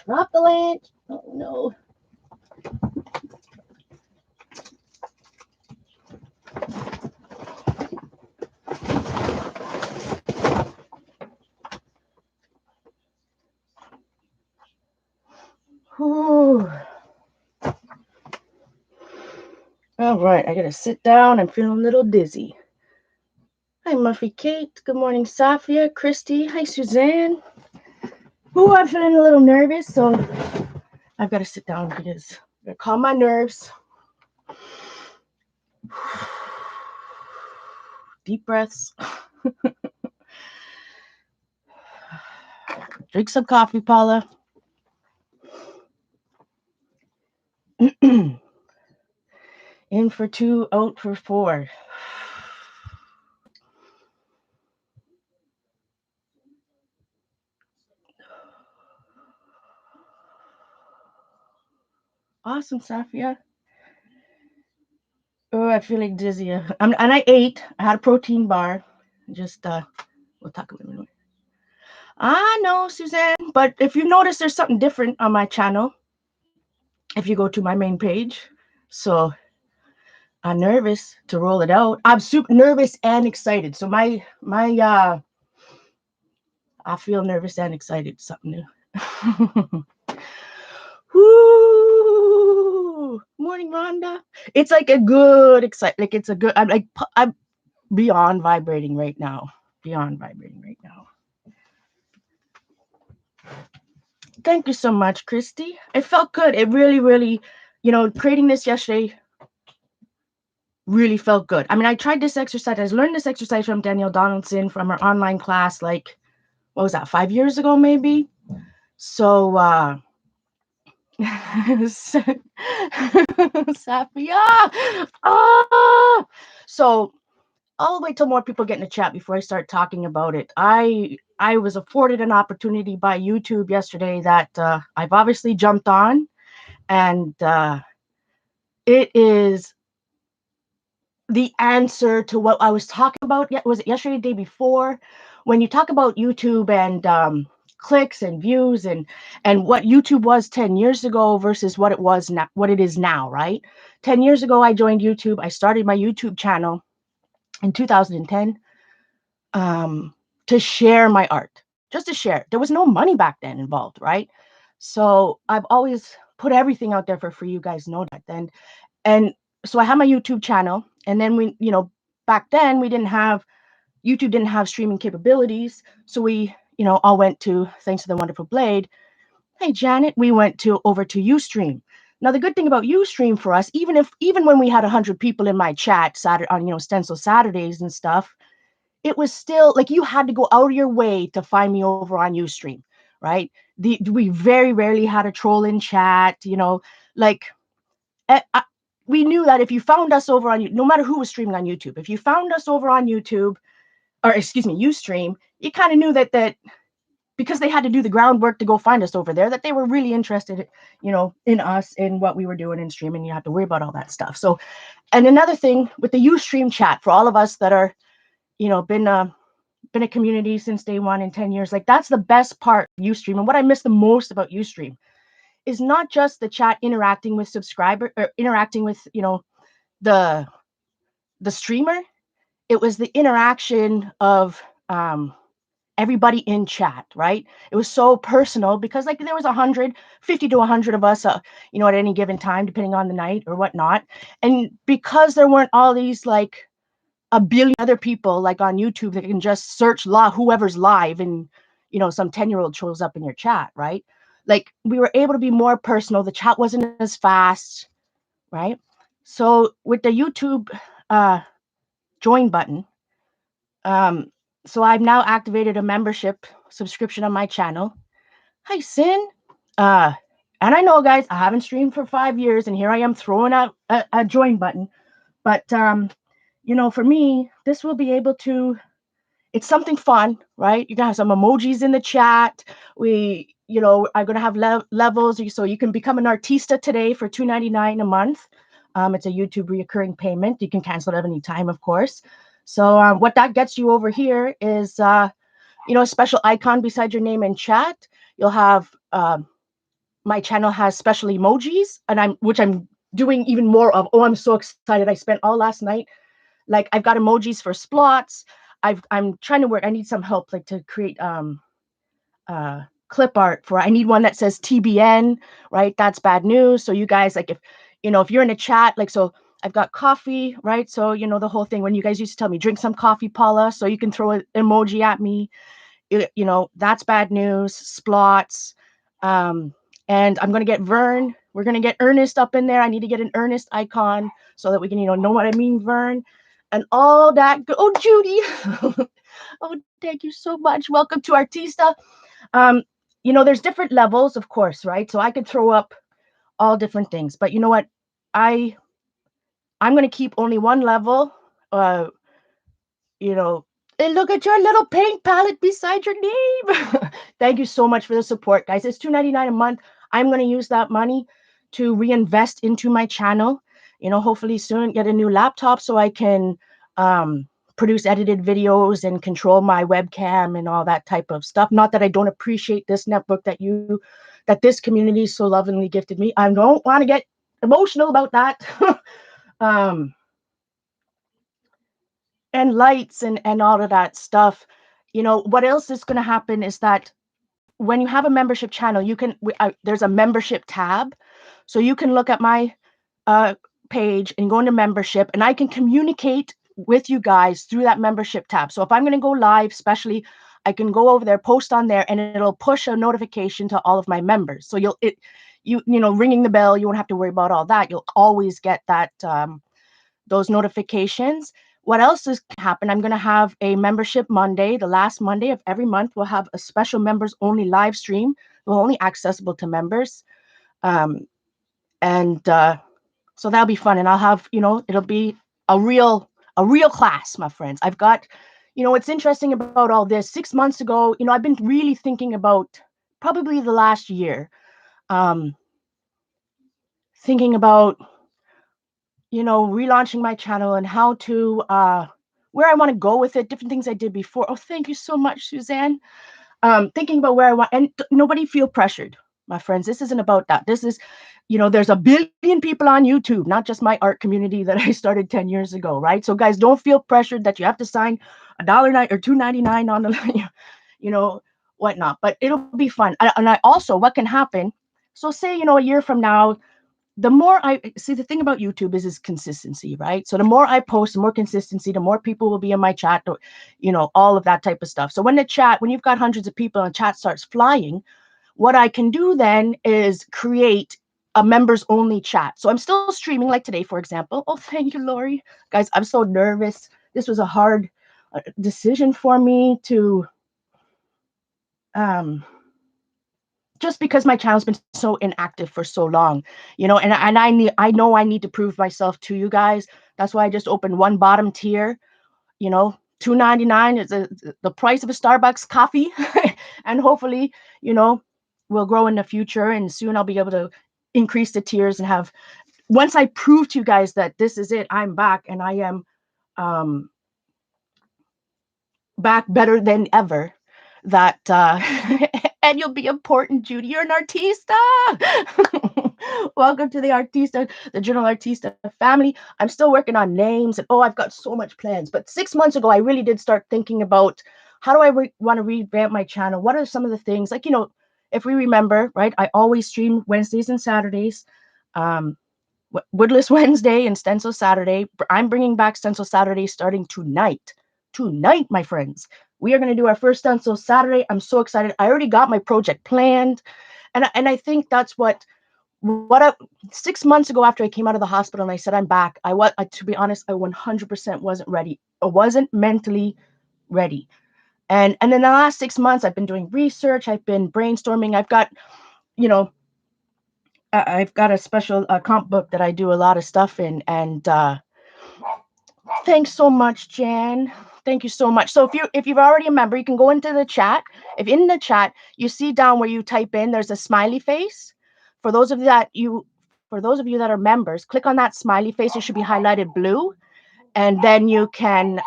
Drop the lamp. Oh no. Whew. All right, I gotta sit down. I'm feeling a little dizzy. Hi, Muffy Kate. Good morning, Safia, Christy. Hi, Suzanne. Ooh, I'm feeling a little nervous, so I've got to sit down because I'm gonna calm my nerves. Deep breaths. Drink some coffee, Paula. In for 2, out for 4. Awesome, Safia. Oh, I'm feeling dizzy. And I ate. I had a protein bar. Just we'll talk about it anyway. I know, Suzanne. But if you notice, there's something different on my channel. If you go to my main page, so I'm nervous to roll it out. I'm super nervous and excited. So my I feel nervous and excited. Something new. Woo! Morning, Rhonda. It's like a good excite. Like it's a good. I'm beyond vibrating right now. Beyond vibrating right now. Thank you so much, Christy. It felt good. It really, really, creating this yesterday really felt good. I mean, I tried this exercise. I learned this exercise from Danielle Donaldson from her online class, like, what was that, 5 years ago, maybe? So, Safia. So I'll wait till more people get in the chat before I start talking about it. I was afforded an opportunity by YouTube yesterday that I've obviously jumped on, and it is the answer to what I was talking about. Was it yesterday, the day before? When you talk about YouTube and clicks and views and what YouTube was 10 years ago versus what it was now, what it is now, right? 10 years ago, I joined YouTube. I started my YouTube channel in 2010 to share my art, just to share. There was no money back then involved, right? So I've always put everything out there for free. You guys know that. And so I have my YouTube channel, and then back then YouTube didn't have streaming capabilities. So we, all went to, thanks to the wonderful Blade. Hey, Janet, we went over to Ustream. Now, the good thing about Ustream for us, even when we had 100 people in my chat Saturday on, Stencil Saturdays and stuff, it was still like you had to go out of your way to find me over on Ustream, right? We very rarely had a troll in chat, like we knew that if you found us over on, no matter who was streaming on YouTube, if you found us over on YouTube, or excuse me, Ustream, you kind of knew that because they had to do the groundwork to go find us over there, that they were really interested, in us, in what we were doing in streaming. You have to worry about all that stuff. So, and another thing with the Ustream chat, for all of us that are, been a community since day one in 10 years, like that's the best part of Ustream. And what I miss the most about Ustream is not just the chat interacting with subscriber or interacting with, the streamer. It was the interaction of everybody in chat, right? It was so personal because like there was 150 to 100 of us, at any given time, depending on the night or whatnot. And because there weren't all these like a billion other people like on YouTube that can just search whoever's live and some 10-year-old shows up in your chat, right? Like we were able to be more personal. The chat wasn't as fast, right? So with the YouTube join button, um, so I've now activated a membership subscription on my channel. Hi, Sin. Uh, and I know, guys, I haven't streamed for 5 years, and here I am throwing out a join button. But for me, this will be able to. It's something fun, right? You can have some emojis in the chat. We, are gonna have levels, so you can become an artista today for $2.99 a month. It's a YouTube recurring payment. You can cancel it at any time, of course. So what that gets you over here is, a special icon beside your name in chat. You'll have my channel has special emojis, and which I'm doing even more of. Oh, I'm so excited! I spent all last night. Like I've got emojis for splots. I'm trying to work. I need some help, like to create clip art for. I need one that says TBN, right? That's bad news. So you guys, like, if you're in a chat, like, so I've got coffee, right? So the whole thing when you guys used to tell me drink some coffee, Paula. So you can throw an emoji at me. That's bad news. Splots. And I'm gonna get Vern. We're gonna get Ernest up in there. I need to get an Ernest icon so that we can know what I mean, Vern, and all that. Oh, Judy. Oh, thank you so much. Welcome to Artista. There's different levels, of course, right? So I could throw up all different things, but you know what? I'm gonna keep only one level. Uh, and look at your little paint palette beside your name. Thank you so much for the support, guys. It's $2.99 a month. I'm gonna use that money to reinvest into my channel. Hopefully soon get a new laptop so I can produce edited videos and control my webcam and all that type of stuff. Not that I don't appreciate this netbook that this community so lovingly gifted me. I don't want to get emotional about that. And lights and all of that stuff. What else is going to happen is that when you have a membership channel, there's a membership tab. So you can look at my page and go into membership, and I can communicate with you guys through that membership tab. So if I'm going to go live, especially, I can go over there, post on there, and it'll push a notification to all of my members. So ringing the bell, you won't have to worry about all that. You'll always get that those notifications. What else is happen? I'm going to have a membership Monday. The last Monday of every month, we'll have a special members only live stream. Will only accessible to members. And so that'll be fun. And I'll have, it'll be a real class, my friends. I've got, what's interesting about all this, 6 months ago, I've been really thinking about probably the last year, thinking about, relaunching my channel and how to, where I want to go with it, different things I did before. Oh, thank you so much, Suzanne. Thinking about where I want, and nobody feel pressured, my friends. This isn't about that. This is, there's a billion people on YouTube, not just my art community that I started 10 years ago, right? So guys, don't feel pressured that you have to sign $1.09 or $2.99 on the, whatnot, but it'll be fun. And I also, what can happen, so say, a year from now, the more I see, the thing about YouTube is consistency, right? So the more I post, the more consistency, the more people will be in my chat, all of that type of stuff. So when you've got hundreds of people and chat starts flying, what I can do then is create a members only chat. So I'm still streaming like today, for example. Oh, thank you, Lori. Guys, I'm so nervous. This was a hard decision for me to, just because my channel's been so inactive for so long, and I know I need to prove myself to you guys. That's why I just opened one bottom tier, $2.99 is the price of a Starbucks coffee. And hopefully, we'll grow in the future, and soon I'll be able to increase the tiers and have, once I prove to you guys that this is it, I'm back and I am back better than ever, that and you'll be important, Judy. You're an artista. Welcome to the Artista, the Journal Artista family. I'm still working on names, and I've got so much plans. But 6 months ago, I really did start thinking about how do I want to revamp my channel? What are some of the things, like, if we remember, right, I always stream Wednesdays and Saturdays. Woodless Wednesday and Stencil Saturday. I'm bringing back Stencil Saturday starting tonight. Tonight, my friends. We are going to do our first Stencil Saturday. I'm so excited. I already got my project planned. And I think that's what 6 months ago, after I came out of the hospital and I said I'm back, to be honest, I 100% wasn't ready. I wasn't mentally ready. And in the last 6 months, I've been doing research. I've been brainstorming. I've got a special comp book that I do a lot of stuff in. And thanks so much, Jan. Thank you so much. So if you've already a member, you can go into the chat. If in the chat you see down where you type in, there's a smiley face. For those of you that are members, click on that smiley face. It should be highlighted blue, and then you can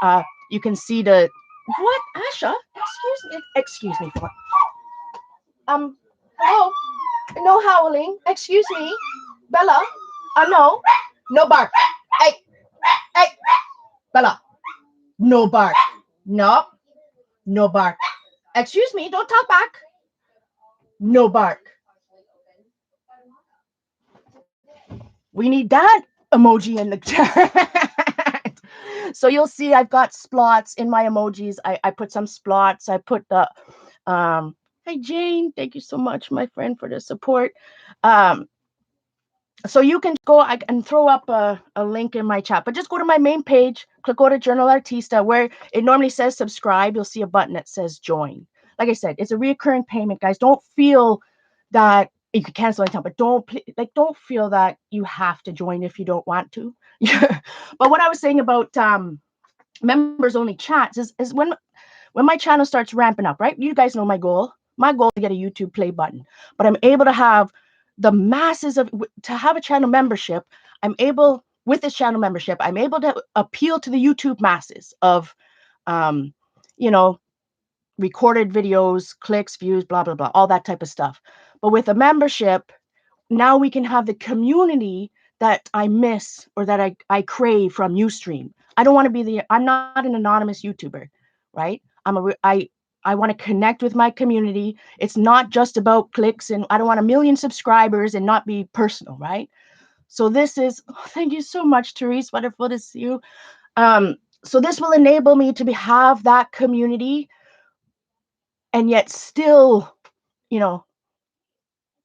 see the what, Asha? Excuse me for hello, no howling. Excuse me, Bella. No bark. Hey, hey, Bella. No bark. No, no bark. Excuse me, don't talk back. No bark. We need that emoji in the chat. So you'll see I've got splots in my emojis. I put some splots. I put the hey Jane, thank you so much, my friend, for the support. So you can go, I can throw up a link in my chat, but just go to my main page, click go to Journal Artista, where it normally says subscribe. You'll see a button that says join. Like I said, it's a reoccurring payment, guys. Don't feel that you can cancel anytime, but don't feel that you have to join if you don't want to. But what I was saying about members only chats is when my channel starts ramping up, right? You guys know my goal. My goal is to get a YouTube play button, but I'm able to have the masses to have a channel membership. With this channel membership, I'm able to appeal to the YouTube masses of, recorded videos, clicks, views, blah, blah, blah, all that type of stuff. But with a membership, now we can have the community that I miss or that I crave from Ustream. I'm not an anonymous YouTuber, right? I want to connect with my community. It's not just about clicks, and I don't want 1 million subscribers and not be personal, right? So thank you so much, Therese. Wonderful to see you. So this will enable me to have that community and yet still,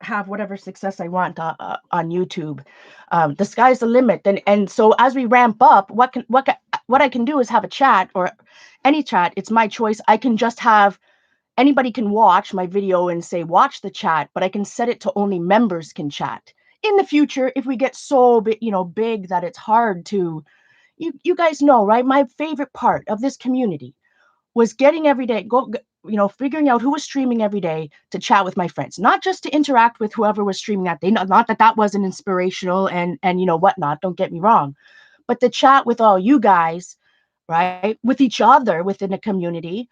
have whatever success I want on YouTube. The sky's the limit. And so as we ramp up, what I can do is have a chat, or any chat. It's my choice. I can just have anybody can watch my video and say, watch the chat, but I can set it to only members can chat. In the future, if we get so big that it's hard to, you guys know, right? My favorite part of this community was getting every day, figuring out who was streaming every day to chat with my friends, not just to interact with whoever was streaming that day. Not that wasn't inspirational and whatnot. Don't get me wrong, but to chat with all you guys, right, with each other within a community,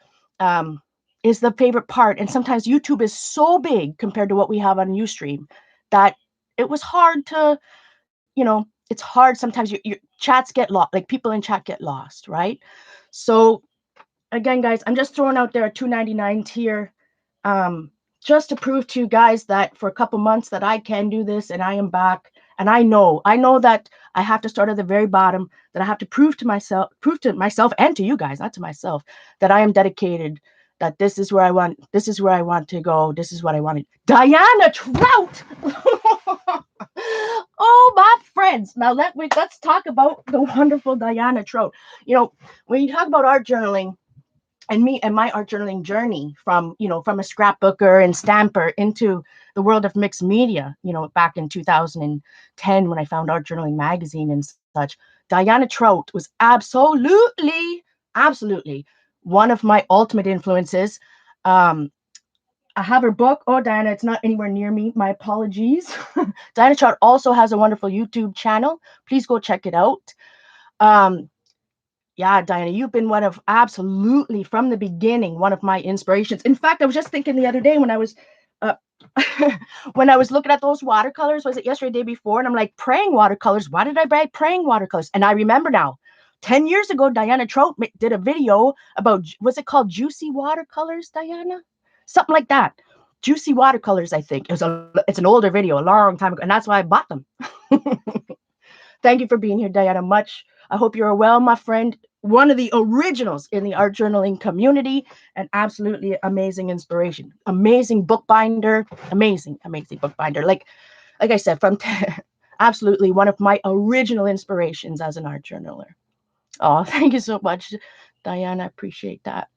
is the favorite part. And sometimes YouTube is so big compared to what we have on Ustream that it was hard to, it's hard sometimes. Your chats get lost, like people in chat get lost, right? So again, guys, I'm just throwing out there a $2.99 tier, just to prove to you guys that for a couple months that I can do this and I am back. And I know that I have to start at the very bottom, that I have to prove to myself and to you guys, not to myself, that I am dedicated, that this is where I want to go. This is what I wanted. Diana Trout. Oh, my friends. Now let's talk about the wonderful Diana Trout. When you talk about art journaling, and me and my art journaling journey from a scrapbooker and stamper into the world of mixed media, back in 2010 when I found Art Journaling magazine and such, Diana Trout was absolutely one of my ultimate influences. I have her book. Oh, Diana, it's not anywhere near me. My apologies. Diana Trout also has a wonderful YouTube channel. Please go check it out. Yeah, Diana, you've been absolutely from the beginning, one of my inspirations. In fact, I was just thinking the other day when I was when I was looking at those watercolors, was it yesterday, day before? And I'm like, praying watercolors. Why did I buy praying watercolors? And I remember now, 10 years ago, Diana Trout did a video about, was it called Juicy Watercolors, Diana? Something like that. Juicy Watercolors, I think. It's an older video, a long time ago, and that's why I bought them. Thank you for being here, Diana. I hope you're well, my friend. One of the originals in the art journaling community, and absolutely amazing inspiration. Amazing bookbinder. Amazing, amazing bookbinder. Like I said, absolutely one of my original inspirations as an art journaler. Oh, thank you so much, Diana. I appreciate that.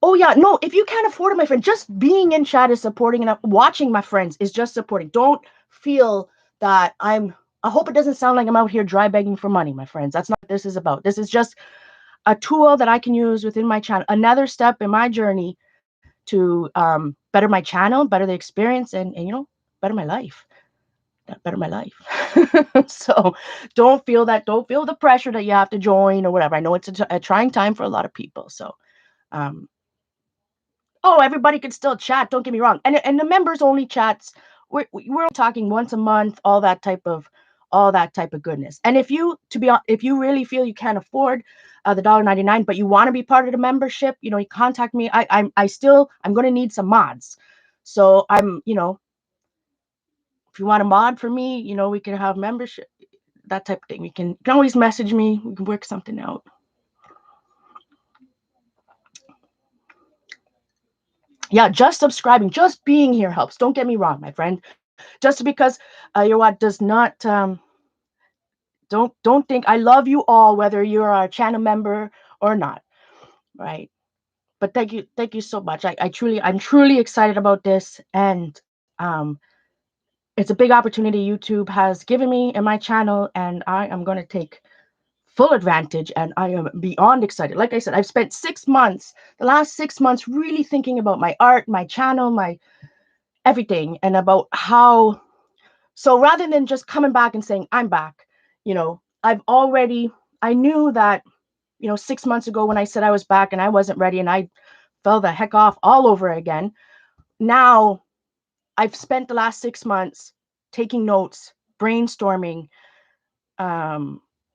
Oh yeah, no, if you can't afford it, my friend, just being in chat is supporting, and watching my friends is just supporting. Don't feel that I hope it doesn't sound like I'm out here dry begging for money, my friends. That's not what this is about. This is just a tool that I can use within my channel, another step in my journey to better my channel, better the experience, and better my life. Better my life. So don't feel the pressure that you have to join or whatever. I know it's a trying time for a lot of people. So oh, everybody can still chat, don't get me wrong, and the members only chats, we're talking once a month, all that type of goodness. And if you really feel you can't afford the $1.99, but you want to be part of the membership, you contact me. I'm going to need some mods, so if you want a mod for me, we can have membership, that type of thing. You can always message me, we can work something out. Yeah, just subscribing, just being here helps. Don't get me wrong, my friend. Just because you're what does not don't think I love you all, whether you're a channel member or not, right? But thank you so much. I'm truly excited about this, and it's a big opportunity YouTube has given me in my channel, and I am going to take full advantage, and I am beyond excited. Like I said, I've spent the last 6 months really thinking about my art, my channel, my everything, and about how. So rather than just coming back and saying I'm back, I knew that 6 months ago when I said I was back and I wasn't ready and I fell the heck off all over again. Now I've spent the last 6 months taking notes, brainstorming,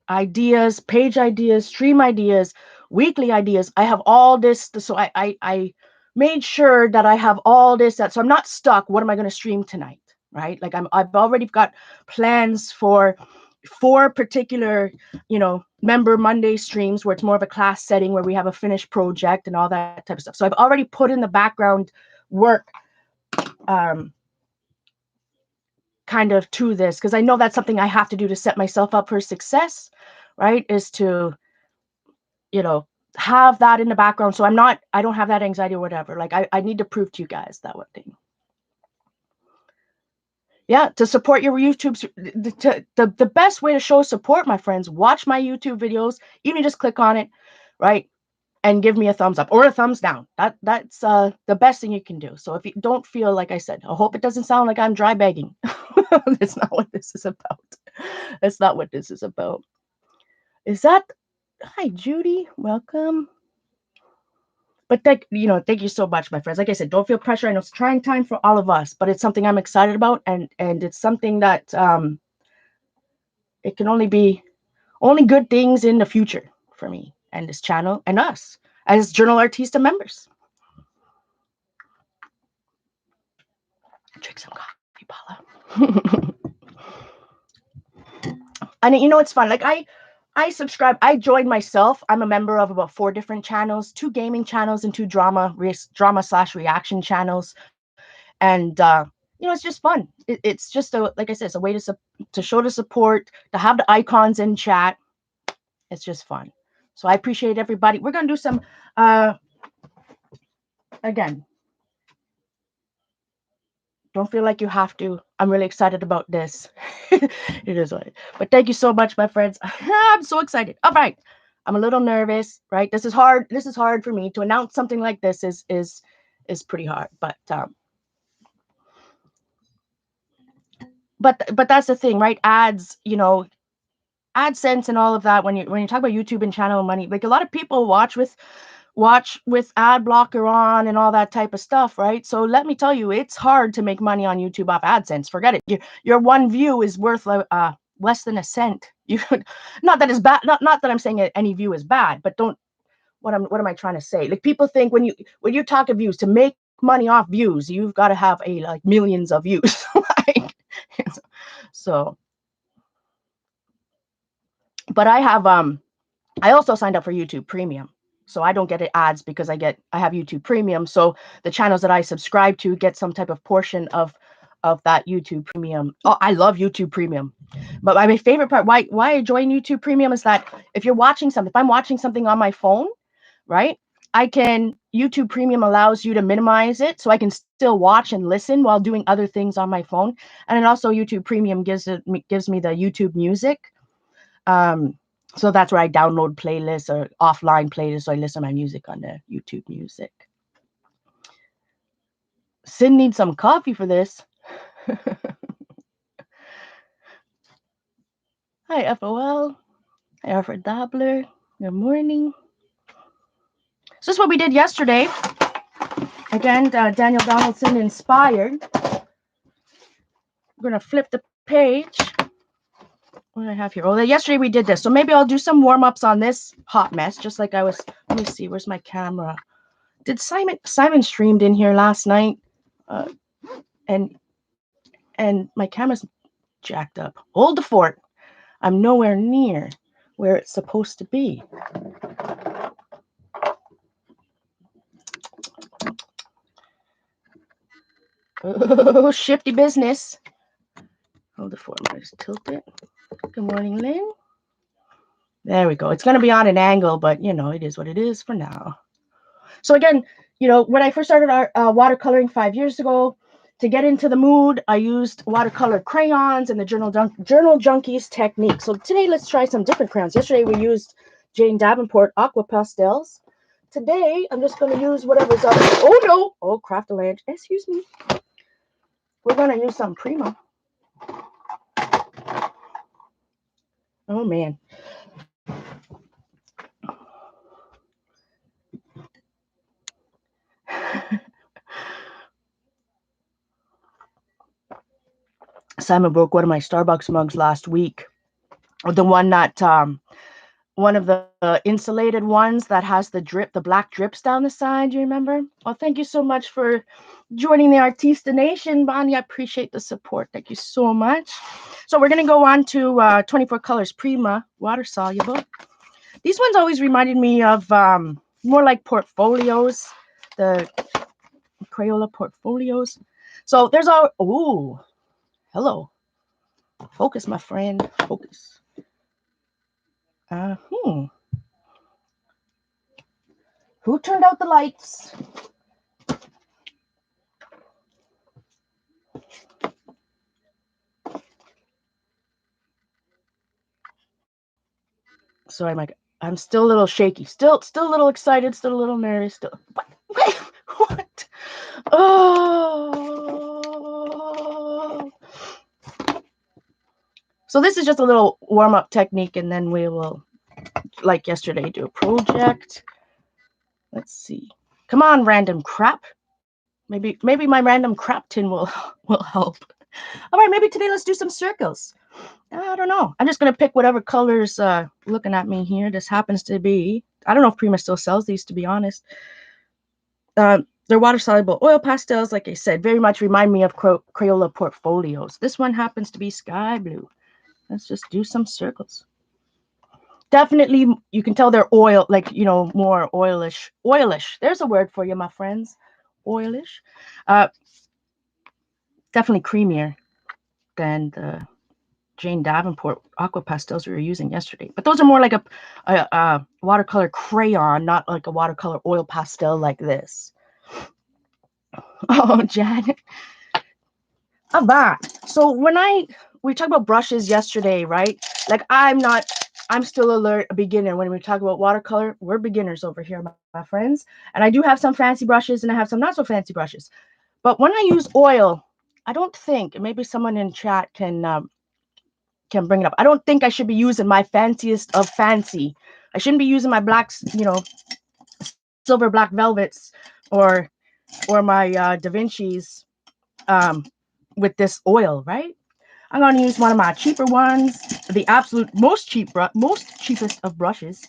ideas, page ideas, stream ideas, weekly ideas. I have all this, so I made sure that I have all this, so I'm not stuck. What am I going to stream tonight? Right? Like I've already got plans for 4 particular, member Monday streams where it's more of a class setting where we have a finished project and all that type of stuff. So I've already put in the background work, kind of to this, because I know that's something I have to do to set myself up for success, right? Is to, have that in the background. So I don't have that anxiety or whatever. Like I need to prove to you guys that one thing. Yeah, to support your YouTube, the best way to show support, my friends, watch my YouTube videos, even just click on it, right? And give me a thumbs up or a thumbs down. That's the best thing you can do. So if you don't feel, like I said, I hope it doesn't sound like I'm dry begging. That's not what this is about. That's not what this is about. Hi, Judy, welcome. But thank you so much, my friends. Like I said, don't feel pressure. I know it's a trying time for all of us, but it's something I'm excited about, and it's something that it can only be good things in the future for me and this channel and us as Journal Artista members. Drink some coffee, Paula. And it's fun. Like I subscribe. I joined myself. I'm a member of about 4 different channels, 2 gaming channels and 2 drama/reaction channels. And it's just fun. It's just like I said, it's a way to show the support, to have the icons in chat. It's just fun. So I appreciate everybody. We're gonna do some again. Don't feel like you have to. I'm really excited about this. It is what. But thank you so much, my friends. I'm so excited. All right. I'm a little nervous, right? This is hard. This is hard for me to announce something like this. Is pretty hard. But that's the thing, right? Ads, AdSense and all of that. When you talk about YouTube and channel money, like a lot of people watch with ad blocker on and all that type of stuff, right? So let me tell you, it's hard to make money on YouTube off AdSense. Forget it. Your one view is worth less than a cent. You could, not that it's bad, not that I'm saying any view is bad, but don't, what am I trying to say? Like, people think when you talk of views, to make money off views, you've got to have like millions of views. Like, so, but I have I also signed up for YouTube Premium. So I don't get ads because I have YouTube Premium. So the channels that I subscribe to get some type of portion of that YouTube Premium. Oh, I love YouTube Premium. But my favorite part, why I join YouTube Premium, is that if I'm watching something on my phone, right? YouTube Premium allows you to minimize it, so I can still watch and listen while doing other things on my phone. And then also YouTube Premium gives me the YouTube Music. So that's where I download playlists or offline playlists, so I listen to my music on the YouTube Music. Sin needs some coffee for this. Hi, FOL. Hi, Alfred Dobler. Good morning. So this is what we did yesterday. Again, Daniel Donaldson inspired. We're going to flip the page. What do I have here? Oh, yesterday we did this. So maybe I'll do some warm-ups on this hot mess, just like I was. Let me see. Where's my camera? Did Simon streamed in here last night? And my camera's jacked up. Hold the fort. I'm nowhere near where it's supposed to be. Oh, shifty business. Hold the fort. I'm going to just tilt it. Good morning, Lynn. There we go. It's going to be on an angle, but, it is what it is for now. So again, when I first started watercoloring 5 years ago, to get into the mood, I used watercolor crayons and the Journal Junkies technique. So today, let's try some different crayons. Yesterday, we used Jane Davenport Aqua Pastels. Today, I'm just going to use whatever's up. Oh, no. Oh, Craftaland. Excuse me. We're going to use some Prima. Oh, man. Simon broke one of my Starbucks mugs last week. The one that, one of the insulated ones that has the black drips down the side. You remember? Well, thank you so much for joining the Artista Nation, Bonnie. I appreciate the support. Thank you so much. So we're going to go on to 24 Colors Prima, water soluble. These ones always reminded me of more like portfolios, the Crayola portfolios. So there's ooh, hello. Focus, my friend. Focus. Who turned out the lights? Sorry, Mike. I'm still a little shaky. Still a little excited. Still a little nervous. Still. Wait, what? Oh. So this is just a little warm-up technique, and then we will, like yesterday, do a project. Let's see. Come on, random crap. Maybe my random crap tin will help. All right, maybe today let's do some circles. I don't know. I'm just going to pick whatever colors looking at me here. This happens to be, I don't know if Prima still sells these, to be honest. They're water-soluble oil pastels, like I said, very much remind me of Crayola portfolios. This one happens to be sky blue. Let's just do some circles. Definitely, you can tell they're oil, like, more oilish. Oilish. There's a word for you, my friends. Oilish. Definitely creamier than the Jane Davenport Aqua Pastels we were using yesterday. But those are more like a watercolor crayon, not like a watercolor oil pastel like this. Oh, Janet. How about? So when we talked about brushes yesterday, right? Like I'm still a beginner. When we talk about watercolor, we're beginners over here, my friends. And I do have some fancy brushes and I have some not so fancy brushes. But when I use oil, I don't think, maybe someone in chat can bring it up. I don't think I should be using my fanciest of fancy. I shouldn't be using my blacks, silver black velvets or my Da Vinci's with this oil, right? I'm going to use one of my cheaper ones, the absolute most cheapest of brushes.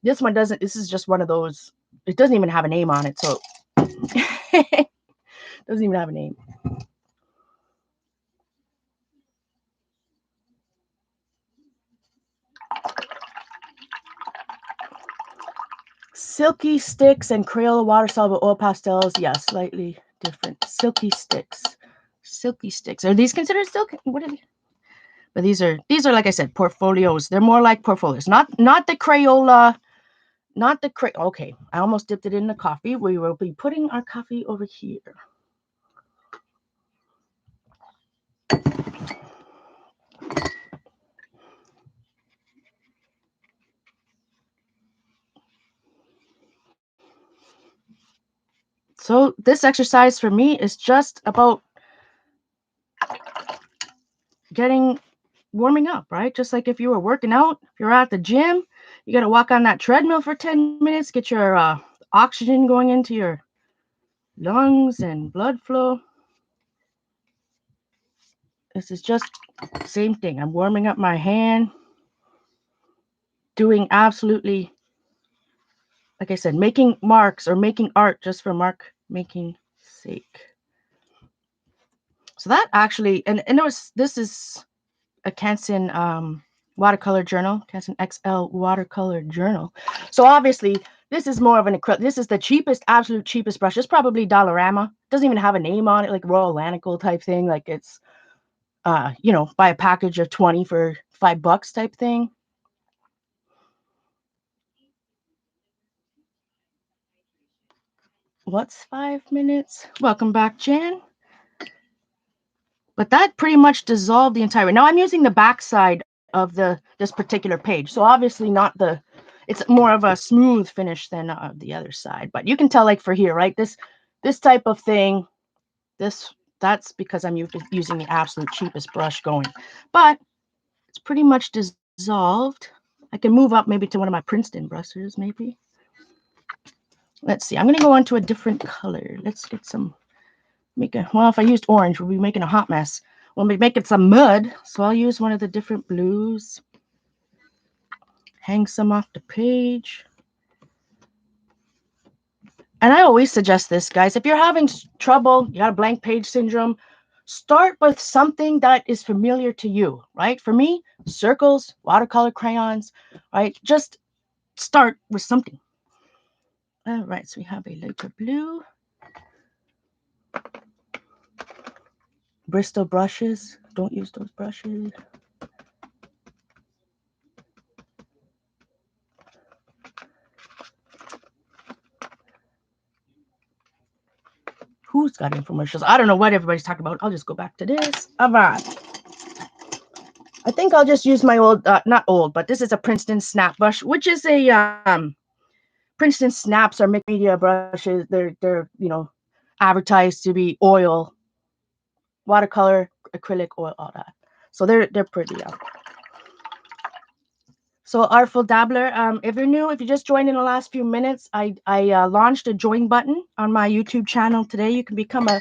This one doesn't, this is just one of those, it doesn't even have a name on it, so it doesn't even have a name. Silky sticks and Crayola water soluble oil pastels. Yeah, slightly different. Silky sticks. Silky sticks. Are these considered silky? What are they? But these are like I said, portfolios. They're more like portfolios. Not the Crayola. Not the Okay, I almost dipped it in the coffee. We will be putting our coffee over here. So this exercise for me is just about warming up, right? Just like if you were working out, if you're at the gym, you got to walk on that treadmill for 10 minutes, get your oxygen going into your lungs and blood flow. This is just the same thing. I'm warming up my hand, doing absolutely, like I said, making marks or making art just for making sake. So that actually, and this is a Canson watercolor journal, Canson XL watercolor journal. So obviously this is more of an acrylic. This is the cheapest, absolute cheapest brush. It's probably Dollarama. Doesn't even have a name on it, like Royal Lanical type thing. Like it's, buy a package of 20 for $5 type thing. What's 5 minutes? Welcome back, Jan. But that pretty much dissolved the entire. Now I'm using the back side of this particular page, so obviously not the. It's more of a smooth finish than the other side. But you can tell, like for here, right? This type of thing, that's because I'm using the absolute cheapest brush going. But it's pretty much dissolved. I can move up maybe to one of my Princeton brushes, maybe. Let's see. I'm going to go on to a different color. Let's get some. Well, if I used orange, we'll be making a hot mess. We'll be making some mud. So I'll use one of the different blues. Hang some off the page. And I always suggest this, guys. If you're having trouble, you got a blank page syndrome, start with something that is familiar to you, right? For me, circles, watercolor crayons, right? Just start with something. All right, so we have a lighter blue. Bristol brushes. Don't use those brushes. Who's got infomercials? I don't know what everybody's talking about. I'll just go back to this. All right. I think I'll just use my old, not old, but this is a Princeton Snap brush, which is a Princeton Snaps are mixed media brushes. They're advertised to be oil, watercolor, acrylic, oil, all that. So they're pretty. So Artful Dabbler, if you're new, if you just joined in the last few minutes, I launched a join button on my YouTube channel today. You can become a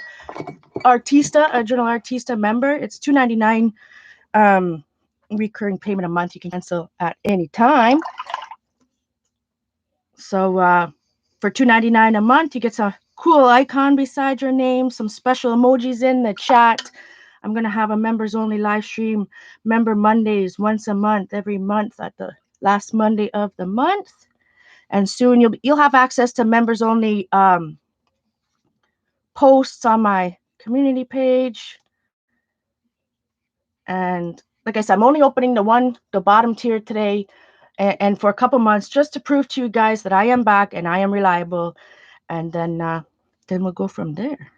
Journal Artista member. It's $2.99 recurring payment a month. You can cancel at any time. So for $2.99 a month, you get some cool icon beside your name, some special emojis in the chat. I'm going to have a members only live stream, Member Mondays, once a month, every month at the last Monday of the month. And soon you'll have access to members only posts on my community page. And like I said, I'm only opening the bottom tier today and for a couple months, just to prove to you guys that I am back and I am reliable. And then we'll go from there.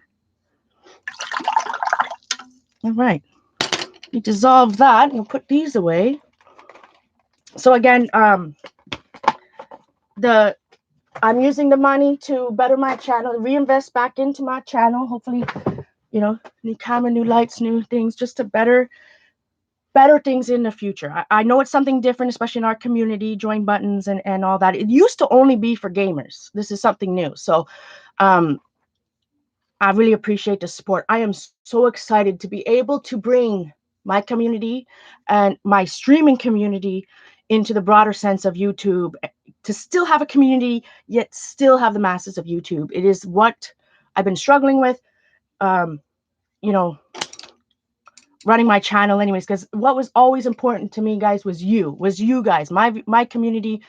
All right. You dissolve that and we'll put these away. So again, I'm using the money to better my channel, reinvest back into my channel. Hopefully, new camera, new lights, new things, just to better things in the future. I know it's something different, especially in our community, join buttons and all that. It used to only be for gamers. This is something new. So I'm I really appreciate the support. I am so excited to be able to bring my community and my streaming community into the broader sense of YouTube, to still have a community, yet still have the masses of YouTube. It is what I've been struggling with, um, you know, running my channel anyways, because what was always important to me, guys, was you guys, my community,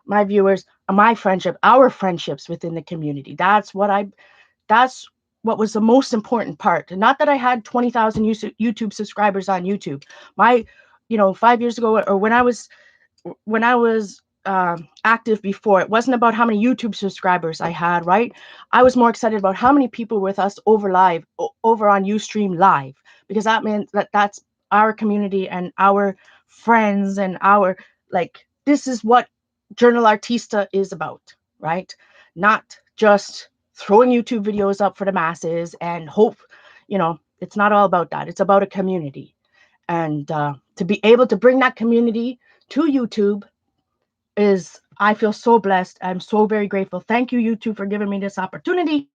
my viewers, my friendship, our friendships within the community. That's what was the most important part. Not that I had 20,000 YouTube subscribers on YouTube. My, 5 years ago, or when I was active before, it wasn't about how many YouTube subscribers I had, right? I was more excited about how many people with us over on Ustream Live, because that meant that's our community and our friends and our, like, this is what Journal Artista is about, right? Not just throwing YouTube videos up for the masses and hope, it's not all about that. It's about a community. And to be able to bring that community to YouTube is, I feel so blessed. I'm so very grateful. Thank you, YouTube, for giving me this opportunity.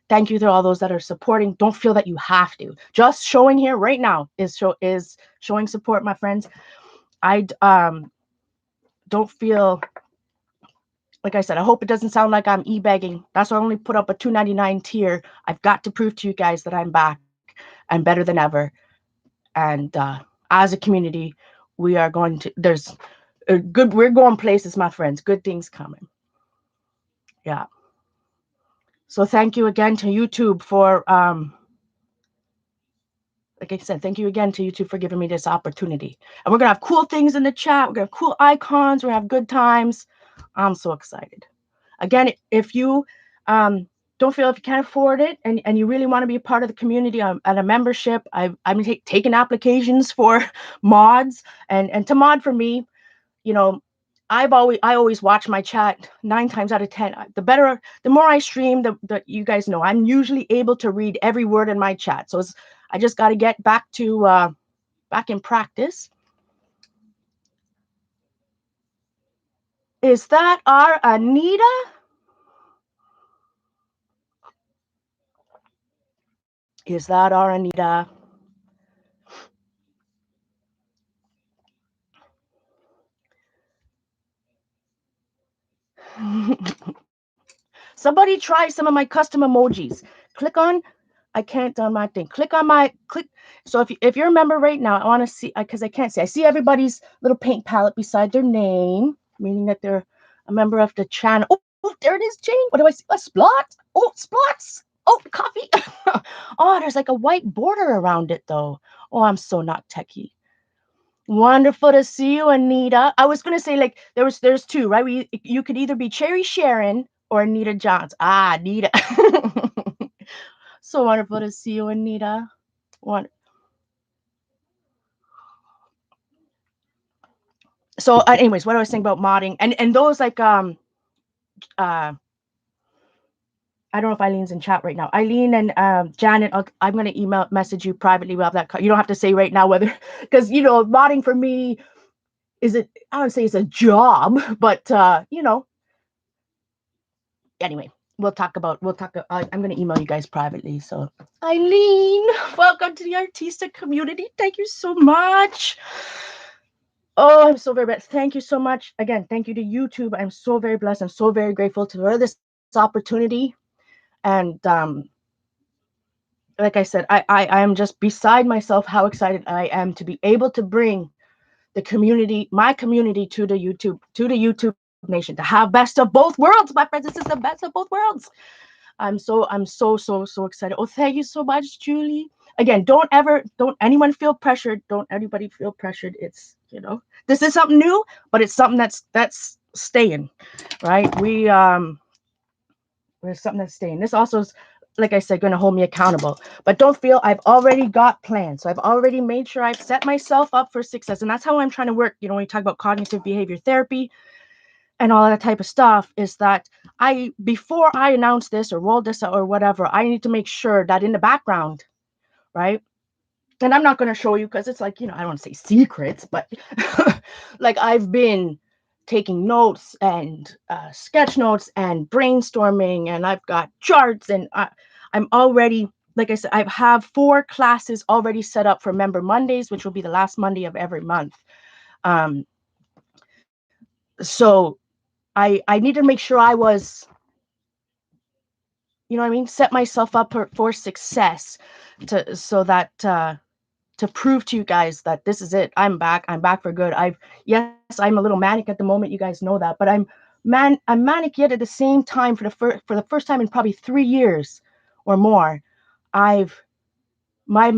Thank you to all those that are supporting. Don't feel that you have to. Just showing here right now is showing support, my friends. I don't feel, like I said, I hope it doesn't sound like I'm e-begging. That's why I only put up a $2.99 tier. I've got to prove to you guys that I'm back. I'm better than ever. And as a community, we are going to, there's good, we're going places, my friends. Good things coming. Yeah. So thank you again to YouTube for, like I said, thank you again to YouTube for giving me this opportunity. And we're going to have cool things in the chat. We're going to have cool icons. We're going to have good times. I'm so excited. Again, if you don't feel, if you can't afford it and you really want to be a part of the community, at a membership, I'm taking applications for mods. And to mod for me, you know, I always watch my chat 9 times out of 10. The more I stream, the you guys know I'm usually able to read every word in my chat. So I just got to get back in practice. Is that our Anita? Is that our Anita? Somebody try some of my custom emojis. Click on, I can't on my thing. Click on my click. So if you're a member right now, I want to see, because I can't see. I see everybody's little paint palette beside their name, meaning that they're a member of the channel. Oh, there it is, Jane. What do I see? A splot. Oh, splots. Oh, coffee. Oh, there's like a white border around it though. Oh, I'm so not techie. Wonderful to see you, Anita. I was gonna say, like, there's two, right? You could either be Cherry Sharon or Anita Johns. Ah, Anita. So wonderful to see you, Anita. One. So, anyways, what I was saying about modding and those, like, I don't know if Eileen's in chat right now. Eileen and Janet, I'm gonna email message you privately. We'll have that. You don't have to say right now whether, because modding for me I don't say it's a job, but anyway, I'm going to email you guys privately. So Eileen, welcome to the Artista community. Thank you so much. Oh, I'm so very blessed. Thank you so much. Again, thank you to YouTube. I'm so very blessed. I'm so very grateful for this opportunity. And like I said, I'm just beside myself how excited I am to be able to bring my community to the YouTube nation, to have best of both worlds, my friends. This is the best of both worlds. I'm so excited. Oh, thank you so much, Julie. Again, don't anyone feel pressured. Don't anybody feel pressured. It's, this is something new, but it's something that's staying, right? There's something that's staying. This also is, like I said, going to hold me accountable. But don't feel, I've already got plans. So I've already made sure I've set myself up for success. And that's how I'm trying to work. When you talk about cognitive behavior therapy and all that type of stuff, is that before I announce this or roll this out or whatever, I need to make sure that in the background, right? And I'm not going to show you because it's like, I don't want to say secrets, but like I've been taking notes and sketch notes and brainstorming, and I've got charts, and I'm already, like I said, I have 4 classes already set up for Member Mondays, which will be the last Monday of every month. Um, so I need to make sure I was, you know what I mean, set myself up for success, to so that to prove to you guys that this is it. I'm back. I'm back for good. Yes, I'm a little manic at the moment. You guys know that, but I'm manic yet at the same time for the first time in probably 3 years or more. I've my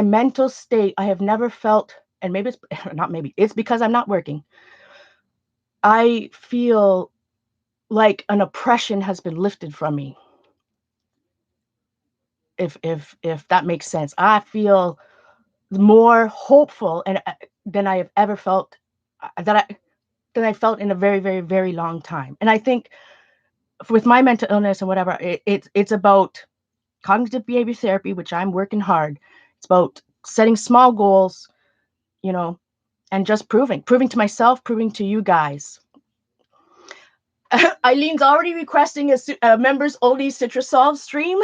mental state. I have never felt, and maybe it's not. Maybe it's because I'm not working. I feel like an oppression has been lifted from me. If that makes sense, I feel more hopeful and than I have ever felt, that I felt in a very, very, very long time. And I think with my mental illness and whatever, it's about cognitive behavior therapy, which I'm working hard. It's about setting small goals, you know, and just proving to myself, proving to you guys. Eileen's already requesting a members only Citrus Solve stream.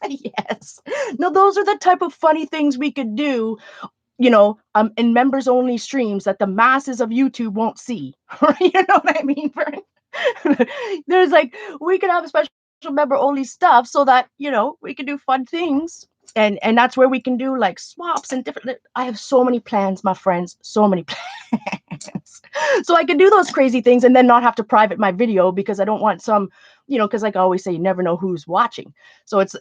Yes. No, those are the type of funny things we could do, in members only streams that the masses of YouTube won't see. You know what I mean? There's like, we could have a special member only stuff so that, we can do fun things. And that's where we can do like swaps and different. I have so many plans, my friends, so many plans. So I can do those crazy things and then not have to private my video, because I don't want some, because like I always say, you never know who's watching. So it's,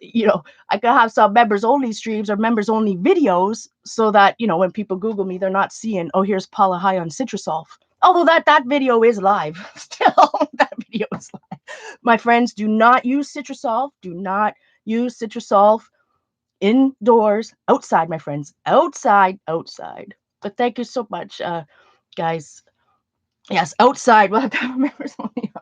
I could have some members only streams or members only videos so that, when people Google me, they're not seeing, oh, here's Paula High on Citrusol. Although that video is live. Still, that video is live. My friends, do not use Citrusol. Do not use Citrusol indoors, outside, my friends. Outside. But thank you so much, guys. Yes, outside. We'll have to have members only.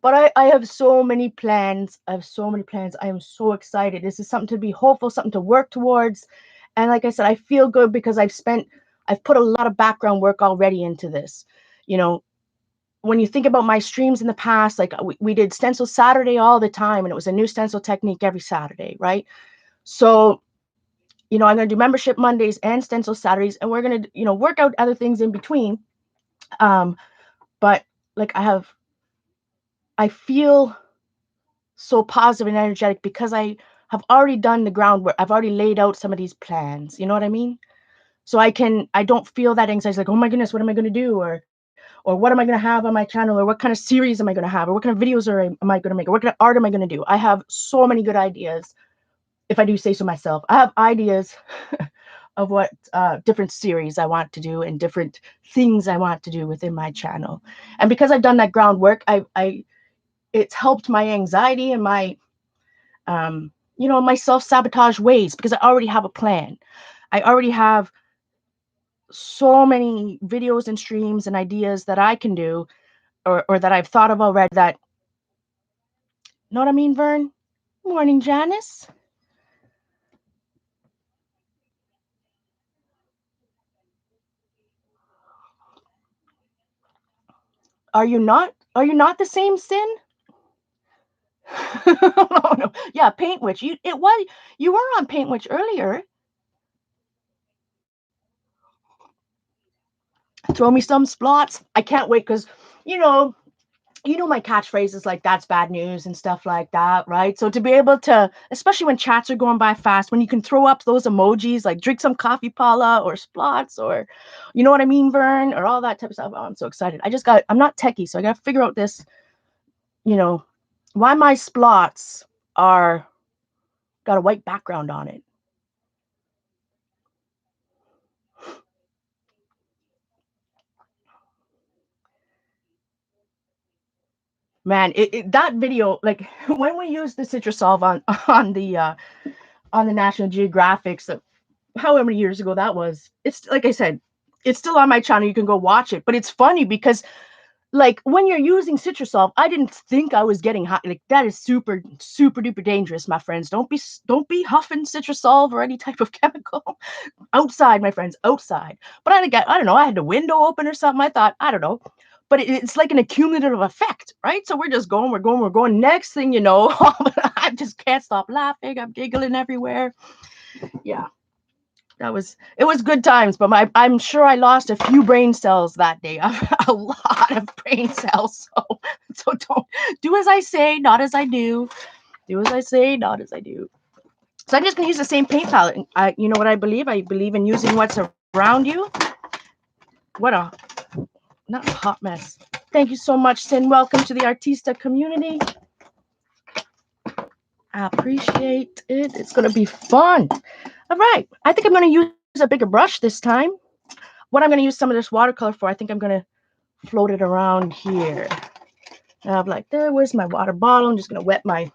But I have so many plans. I am so excited. This is something to be hopeful, something to work towards. And like I said, I feel good because I've put a lot of background work already into this. When you think about my streams in the past, like we did stencil Saturday all the time, and it was a new stencil technique every Saturday, right? So, I'm going to do membership Mondays and stencil Saturdays, and we're going to, work out other things in between. But like I feel so positive and energetic because I have already done the groundwork. I've already laid out some of these plans. You know what I mean? So I don't feel that anxiety, like, oh my goodness, what am I going to do? Or what am I going to have on my channel? Or what kind of series am I going to have? Or what kind of videos am I going to make? Or what kind of art am I going to do? I have so many good ideas, if I do say so myself. I have ideas of what different series I want to do and different things I want to do within my channel. And because I've done that groundwork, it's helped my anxiety and my my self-sabotage ways, because I already have a plan. I already have so many videos and streams and ideas that I can do, or that I've thought of already, that, know what I mean, Vern? Morning, Janice. Are you not the same Sin? Oh, no. Yeah, Paint Witch. You were on Paint Witch earlier. Throw me some splots. I can't wait, because you know my catchphrases like that's bad news and stuff like that, right? So to be able to, especially when chats are going by fast, when you can throw up those emojis like drink some coffee, Paula, or splots, or you know what I mean, Vern, or all that type of stuff. Oh, I'm so excited. I'm not techie, so I gotta figure out this, why my splots are got a white background on it. Man, that video, like when we used the Citrusol on the National Geographic, so however many years ago that was, it's like I said, it's still on my channel. You can go watch it. But it's funny because, like, when you're using Citrusol, I didn't think I was getting hot. Like, that is super, super duper dangerous, my friends. Don't be huffing Citrusol or any type of chemical outside, my friends, outside. But I don't know. I had the window open or something. I thought, I don't know. but it's like an accumulative effect, right? So we're just going, we're going, we're going. Next thing you know, I just can't stop laughing. I'm giggling everywhere. Yeah, it was good times, but I'm sure I lost a few brain cells that day. A lot of brain cells. So don't do as I say, not as I do. Do as I say, not as I do. So I'm just gonna use the same paint palette. You know what I believe? I believe in using what's around you. What a not a hot mess. Thank you so much, Sin. Welcome to the Artista community. I appreciate it. It's gonna be fun. All right. I think I'm gonna use a bigger brush this time. What I'm gonna use some of this watercolor for, I think I'm gonna float it around here. I have like there. Where's my water bottle? I'm just gonna wet my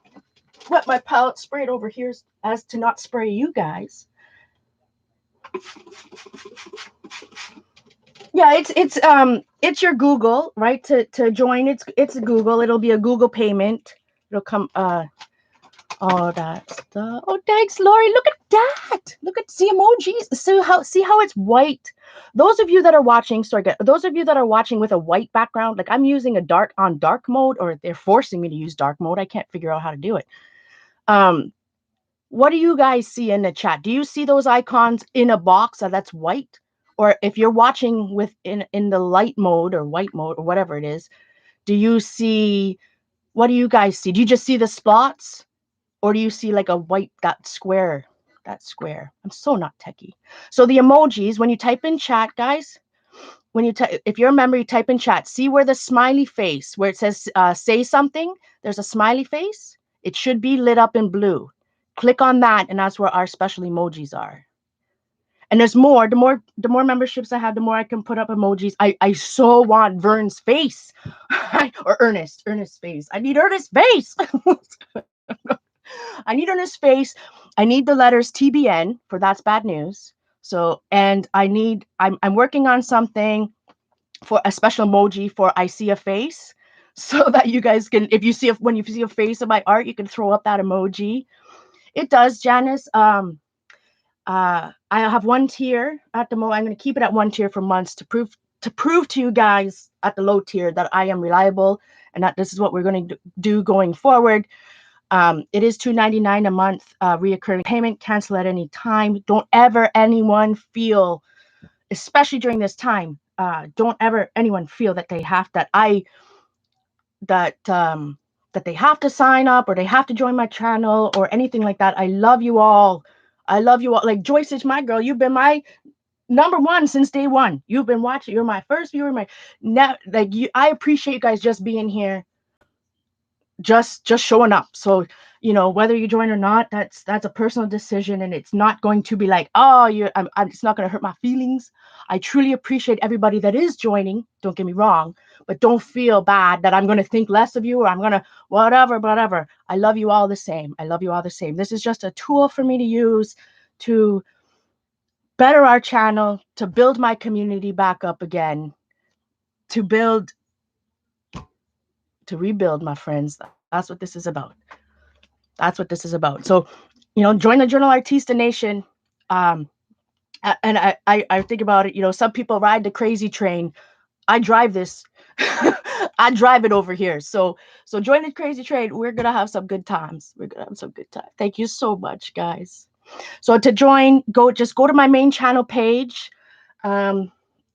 palette, spray it over here as to not spray you guys. Yeah, it's your Google, right? To join, it's Google. It'll be a Google payment. It'll come all that stuff. Oh, thanks, Lori. Look at that. Look at the emojis. See how it's white. Those of you that are watching, those of you that are watching with a white background, like I'm using a dark mode, or they're forcing me to use dark mode. I can't figure out how to do it. What do you guys see in the chat? Do you see those icons in a box that's white? Or if you're watching with in the light mode or white mode or whatever it is, do you see, what do you guys see? Do you just see the spots? Or do you see like a white, that square? I'm so not techie. So the emojis, when you type in chat, guys, if you remember, you type in chat, see where the smiley face, where it says say something, there's a smiley face. It should be lit up in blue. Click on that, and that's where our special emojis are. And there's more. The more memberships I have, the more I can put up emojis. I so want Vern's face. Or Ernest's face. I need Ernest's face. I need Ernest's face. I need the letters TBN for that's bad news. So, and I'm working on something for a special emoji for I see a face, so that you guys can, if you see when you see a face of my art, you can throw up that emoji. It does, Janice. I have one tier at the moment. I'm going to keep it at one tier for months to prove to you guys at the low tier that I am reliable and that this is what we're going to do going forward. It is $2.99 a month, reoccurring payment. Cancel at any time. Don't ever anyone feel, especially during this time, don't ever anyone feel that they have that they have to sign up or they have to join my channel or anything like that. I love you all. I love you all. Like Joyce is my girl. You've been my number one since day one. You've been watching. You're my first viewer. I appreciate you guys just being here, just showing up. So whether you join or not, that's a personal decision, and it's not going to be like, oh, it's not going to hurt my feelings. I truly appreciate everybody that is joining, don't get me wrong, but don't feel bad that I'm going to think less of you or I'm going to whatever. I love you all the same. This is just a tool for me to use to better our channel, to build my community back up again, to rebuild, my friends. That's what this is about. So, join the Journal Artista Nation. And I think about it, some people ride the crazy train. I drive this. I drive it over here. So join the crazy train. We're going to have some good times. Thank you so much, guys. So to join, just go to my main channel page. And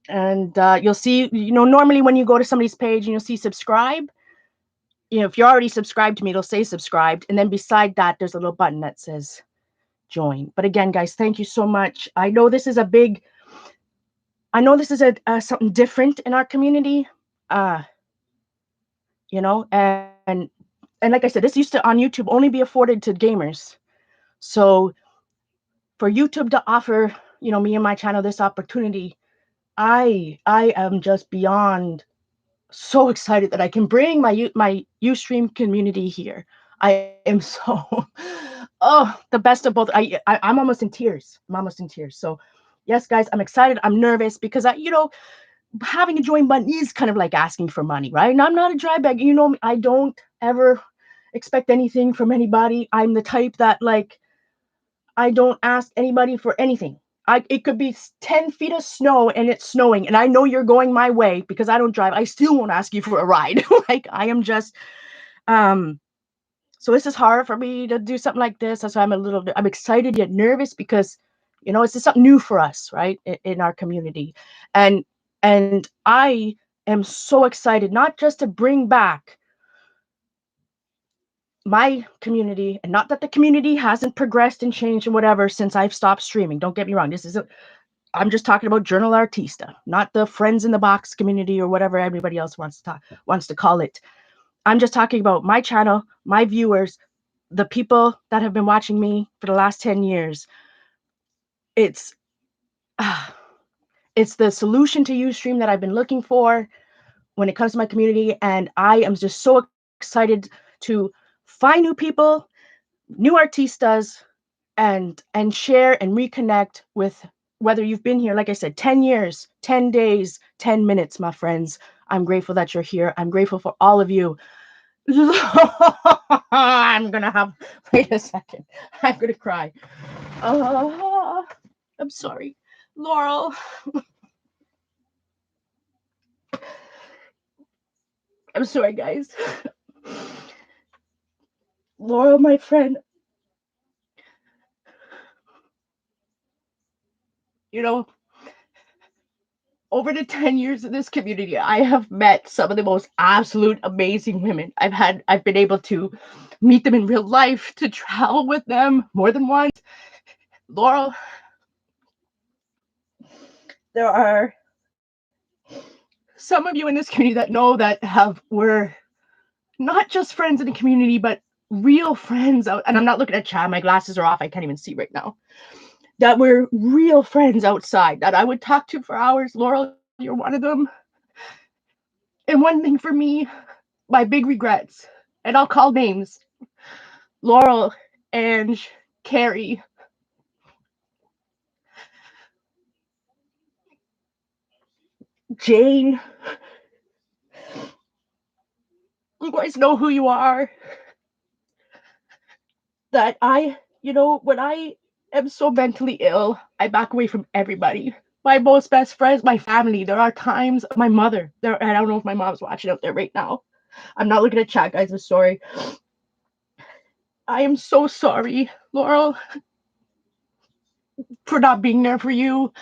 you'll see, normally when you go to somebody's page and you'll see subscribe, if you're already subscribed to me, it'll say subscribed. And then beside that, there's a little button that says join. But again, guys, thank you so much. I know this is a something different in our community. And like I said, this used to on YouTube only be afforded to gamers. So for YouTube to offer, me and my channel this opportunity, I am just beyond so excited that I can bring my Ustream community here. I am so the best of both. I'm almost in tears. So yes, guys, I'm excited. I'm nervous because having a join button is kind of like asking for money, right? And I'm not a dry bag. I don't ever expect anything from anybody. I'm the type that I don't ask anybody for anything. it could be 10 feet of snow and it's snowing and I know you're going my way because I don't drive. I still won't ask you for a ride. Like I am just, um, so this is hard for me to do something like this. That's why I'm excited yet nervous because, it's just something new for us, right? In our community. And, and I am so excited, not just to bring back my community, and not that the community hasn't progressed and changed and whatever since I've stopped streaming. Don't get me wrong. I'm just talking about Journal Artista, not the friends in the box community or whatever everybody else wants to call it. I'm just talking about my channel, my viewers, the people that have been watching me for the last 10 years. It's it's the solution to Ustream that I've been looking for when it comes to my community, and I am just so excited to find new people, new artistas, and share and reconnect with, whether you've been here, like I said, 10 years, 10 days, 10 minutes, my friends. I'm grateful that you're here. I'm grateful for all of you. I'm gonna have, wait a second, I'm gonna cry. I'm sorry, Laurel. I'm sorry, guys. Laurel, my friend, you know, over the 10 years of this community, I have met some of the most absolute amazing women. I've been able to meet them in real life, to travel with them more than once. Laurel, there are some of you in this community that know that were not just friends in the community, but real friends out. And I'm not looking at chat, my glasses are off, I can't even see right now. That were real friends outside that I would talk to for hours. Laurel, you're one of them. And one thing for me, my big regrets, and I'll call names: Laurel, Ange, Carrie, Jane. You guys know who you are. That when I am so mentally ill, I back away from everybody. My most best friends, my family. There are times, my mother, and I don't know if my mom's watching out there right now. I'm not looking at chat, guys. I'm sorry. I am so sorry, Laurel, for not being there for you.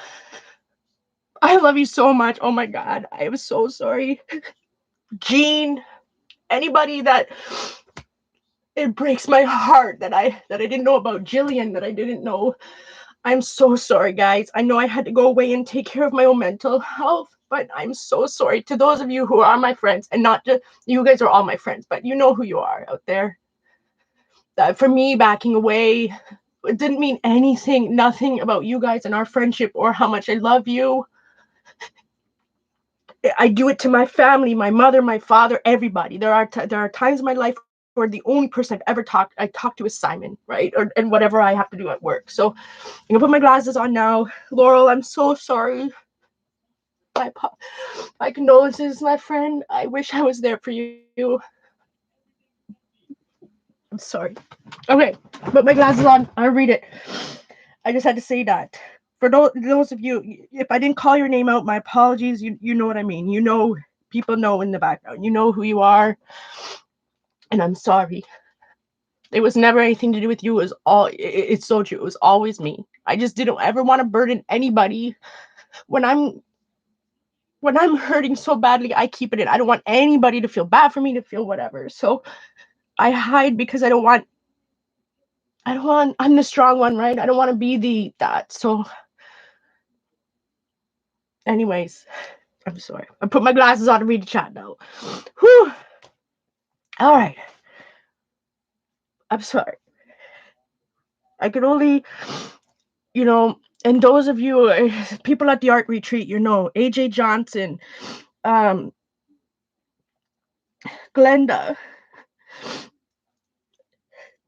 I love you so much. Oh my God. I am so sorry. Jean, anybody that, it breaks my heart that I didn't know about. Jillian, that I didn't know. I'm so sorry, guys. I know I had to go away and take care of my own mental health, but I'm so sorry to those of you who are my friends, and not just you guys are all my friends, but you know who you are out there. That for me, backing away, it didn't mean anything, nothing about you guys and our friendship or how much I love you. I do it to my family, my mother, my father, everybody. There are times in my life where the only person I talk to is Simon, right? And whatever I have to do at work. So I'm gonna put my glasses on now. Laurel, I'm so sorry. My my condolences, my friend. I wish I was there for you. I'm sorry. Okay, put my glasses on. I'll read it. I just had to say that. For those of you, if I didn't call your name out, my apologies. You know what I mean. People know in the background. You know who you are, and I'm sorry. It was never anything to do with you. It's so true. It was always me. I just didn't ever want to burden anybody. When I'm hurting so badly, I keep it in. I don't want anybody to feel bad for me, to feel whatever. So I hide because I'm the strong one, right? I don't want to be that. So anyways, I'm sorry. I put my glasses on to read the chat now. Whew. All right. I'm sorry. I could only, and those of you, people at the art retreat, AJ Johnson, um, Glenda,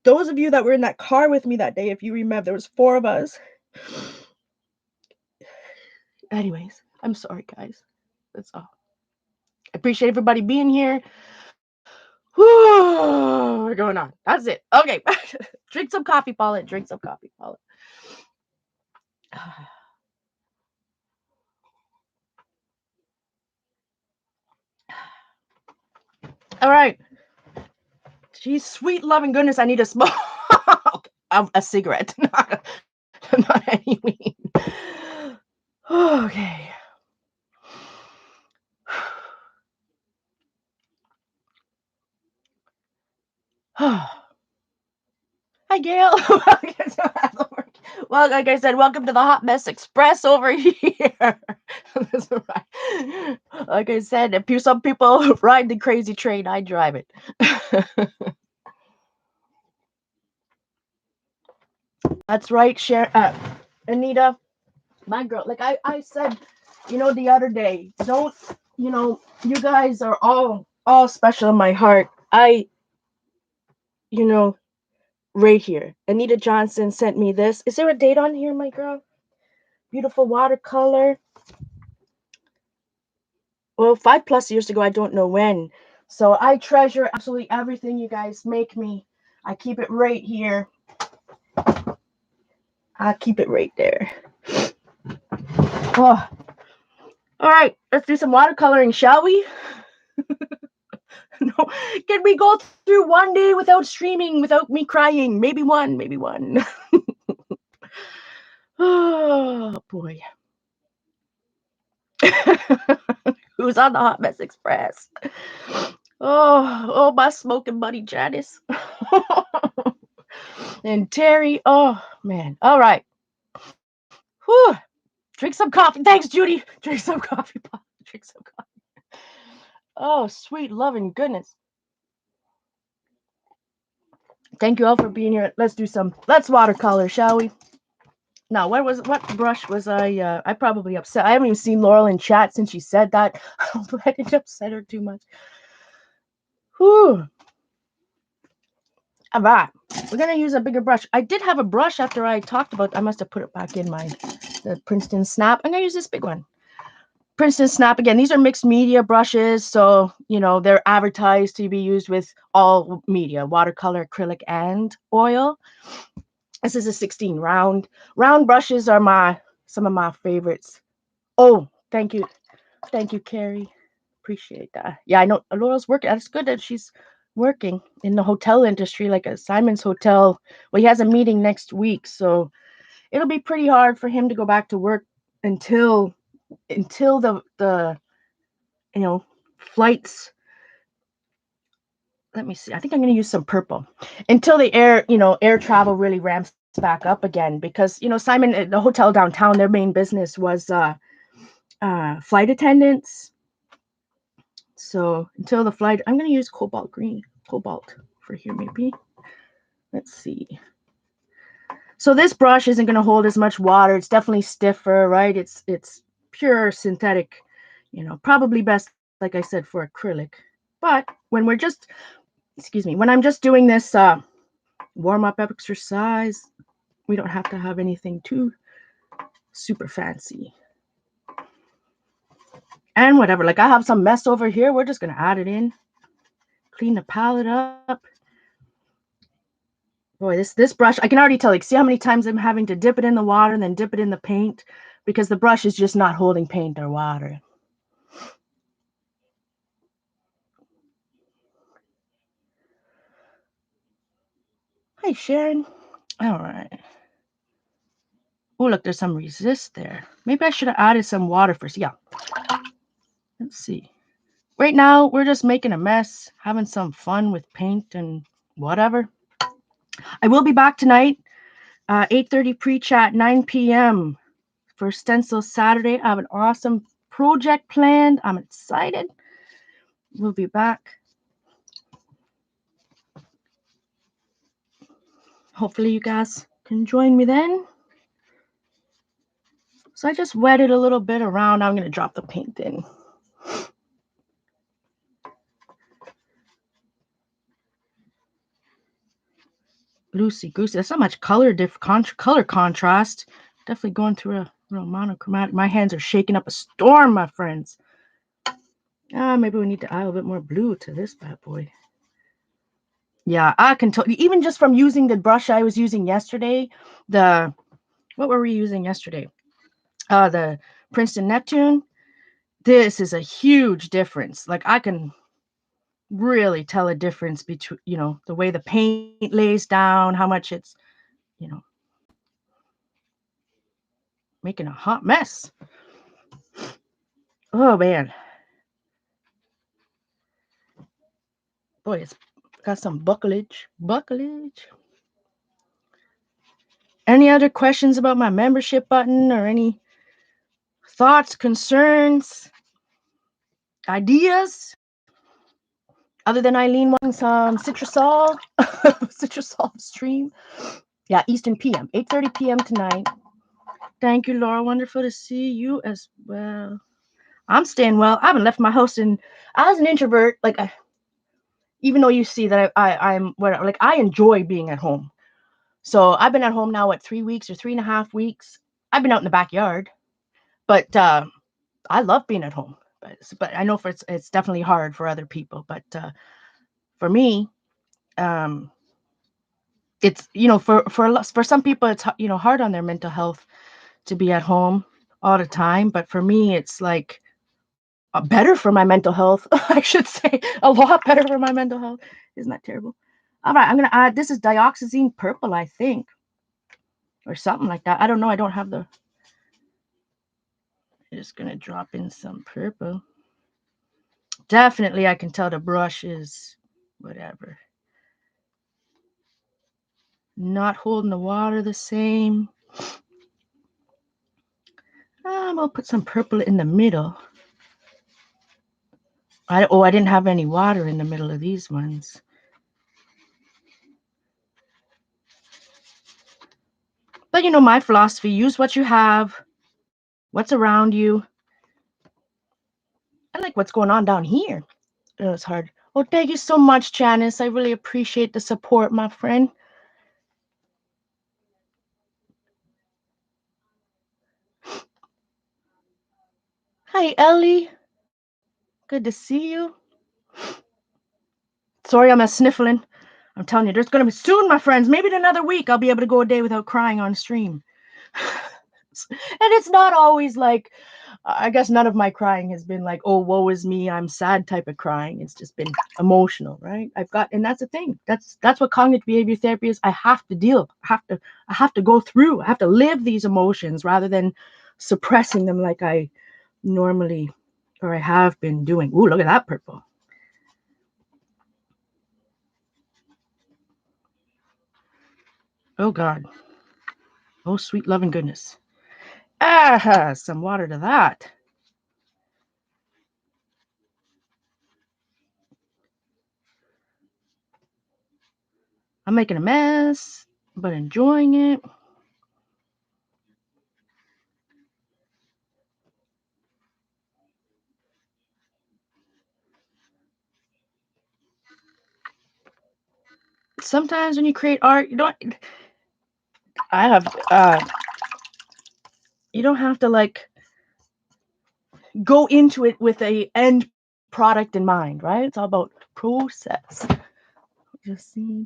those of you that were in that car with me that day, if you remember, there was 4 of us. Anyways, I'm sorry, guys. That's all. I appreciate everybody being here. Whew, we're going on. That's it. Okay. Drink some coffee, Paulette. Drink some coffee, Paulette. All right. Geez, sweet loving goodness, I need to smoke a cigarette, not any weed. Okay. Hi, Gail. Well, like I said, welcome to the Hot Mess Express over here. That's right. Like I said, if some people ride the crazy train, I drive it. That's right, Anita, my girl. Like I said, the other day, don't, you guys are all special in my heart. You know, right here. Anita Johnson sent me this. Is there a date on here, my girl? Beautiful watercolor. Well, 5+ years ago, I don't know when. So I treasure absolutely everything you guys make me. I keep it right here. I keep it right there. Oh. All right, let's do some watercoloring, shall we? No, can we go through one day without streaming, without me crying? Maybe one, maybe one. Oh boy. Who's on the Hot Mess Express? Oh, my smoking buddy Janice. And Terry. Oh man. All right. Whew. Drink some coffee. Thanks, Judy. Drink some coffee. Drink some coffee. Oh, sweet loving goodness. Thank you all for being here. Let's watercolor, shall we? Now, what brush was I probably upset. I haven't even seen Laurel in chat since she said that. I didn't upset her too much. Whew. All right. We're gonna use a bigger brush. I did have a brush after I talked about. I must have put it back in the Princeton Snap. I'm gonna use this big one. Princeton Snap again. These are mixed media brushes, so they're advertised to be used with all media: watercolor, acrylic, and oil. This is a 16 round. Round brushes are some of my favorites. Oh, thank you, Carrie. Appreciate that. Yeah, I know Laurel's working. That's good that she's working in the hotel industry, like at Simon's Hotel. Well, he has a meeting next week, so it'll be pretty hard for him to go back to work until the flights. Let me see. I think I'm going to use some purple until the air travel really ramps back up again, because Simon, the hotel downtown, their main business was flight attendants. So until the flight, I'm going to use cobalt for here maybe. Let's see. So this brush isn't going to hold as much water. It's definitely stiffer, right? It's pure synthetic, probably best, like I said, for acrylic. But when when I'm just doing this warm-up exercise, we don't have to have anything too super fancy. And whatever, like I have some mess over here. We're just going to add it in. Clean the palette up. Boy, this brush, I can already tell, like, see how many times I'm having to dip it in the water and then dip it in the paint, because the brush is just not holding paint or water. Hi, Sharon. All right. Oh, look, there's some resist there. Maybe I should have added some water first. Yeah. Let's see. Right now, we're just making a mess, having some fun with paint and whatever. I will be back tonight, 8:30 pre-chat, 9 p.m. for Stencil Saturday. I have an awesome project planned. I'm excited. We'll be back. Hopefully you guys can join me then. So I just wetted a little bit around. I'm going to drop the paint in. Loosey goosey. That's not much color contrast. Definitely going through a real monochromatic. My hands are shaking up a storm, my friends. Maybe we need to add a little bit more blue to this bad boy. Yeah, I can tell. Even just from using the brush I was using yesterday, what were we using yesterday? The Princeton Neptune. This is a huge difference. Like really tell a difference between, the way the paint lays down, how much it's, you know, making a hot mess. Oh man. Boy, it's got some bucklage. Bucklage. Any other questions about my membership button or any thoughts, concerns, ideas? Other than Eileen wanting some citrusol, citrusol stream. Yeah, Eastern PM, 8:30 p.m. tonight. Thank you, Laura. Wonderful to see you as well. I'm staying well. I haven't left my house as an introvert, like even though you see that I'm whatever, like I enjoy being at home. So I've been at home now, 3 weeks or 3.5 weeks. I've been out in the backyard, but I love being at home. But I know it's definitely hard for other people. But for me, um, it's for some people it's hard on their mental health to be at home all the time. But for me, it's like better for my mental health. I should say a lot better for my mental health. Isn't that terrible? All right, I'm gonna add. This is dioxazine purple, I think, or something like that. I don't know. I don't have the. I'm just gonna drop in some purple. Definitely, I can tell the brush is whatever. Not holding the water the same. I'm gonna put some purple in the middle. I didn't have any water in the middle of these ones. But my philosophy: use what you have, what's around you. I like what's going on down here. It's hard. Well, thank you so much, Janice. I really appreciate the support, my friend. Hi, Ellie. Good to see you. Sorry, I'm sniffling. I'm telling you, there's going to be soon, my friends. Maybe in another week, I'll be able to go a day without crying on stream. And it's not always like, I guess none of my crying has been like, oh, woe is me, I'm sad type of crying. It's just been emotional, right? And that's the thing. That's what cognitive behavior therapy is. I have to deal. I have to go through. I have to live these emotions rather than suppressing them like I normally or I have been doing. Ooh, look at that purple. Oh God. Oh, sweet loving goodness. Ah, some water to that. I'm making a mess, but enjoying it. Sometimes when you create art, I have you don't have to like go into it with a end product in mind, right? It's all about process. Just see.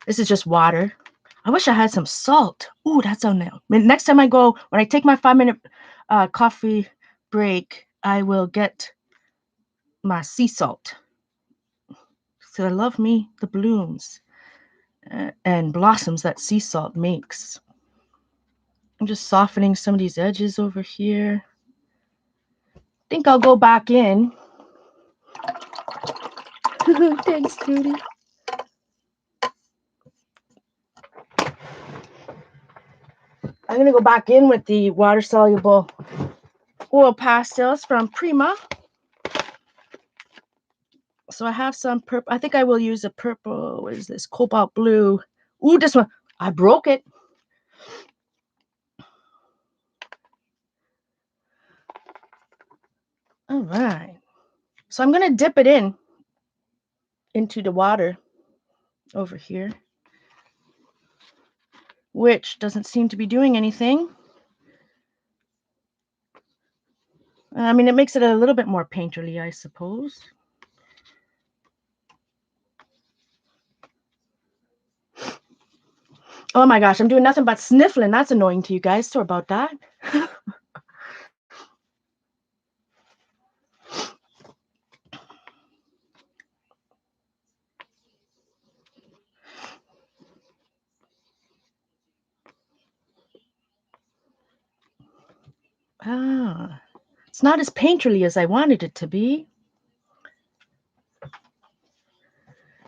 This is just water. I wish I had some salt. Ooh, that's on there. Next time I go, when I take my 5-minute coffee break, I will get my sea salt. So I love me the blooms and blossoms that sea salt makes. I'm just softening some of these edges over here. I think I'll go back in. Thanks, Judy. I'm going to go back in with the water-soluble oil pastels from Prima. So I have some purple. I think I will use a purple. What is this? Cobalt blue. Ooh, this one. I broke it. All right. So I'm going to dip it into the water over here, which doesn't seem to be doing anything. I mean, it makes it a little bit more painterly, I suppose. Oh my gosh, I'm doing nothing but sniffling. That's annoying to you guys. Sorry about that. Ah, it's not as painterly as I wanted it to be.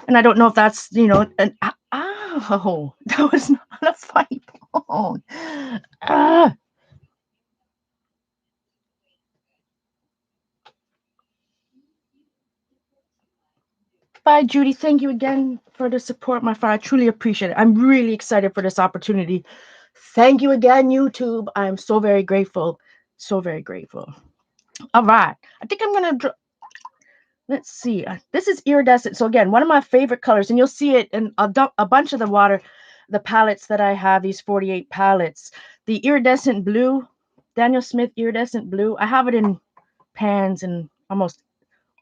And I don't know if that's, that was not a funny bone. Ah. Bye, Judy. Thank you again for the support, my friend. I truly appreciate it. I'm really excited for this opportunity. Thank you again, YouTube. I'm so very grateful. So very grateful. All right. I think I'm going to let's see. This is iridescent. So again, one of my favorite colors, and you'll see it in a bunch of the palettes that I have, these 48 palettes. The iridescent blue, Daniel Smith iridescent blue. I have it in pans in almost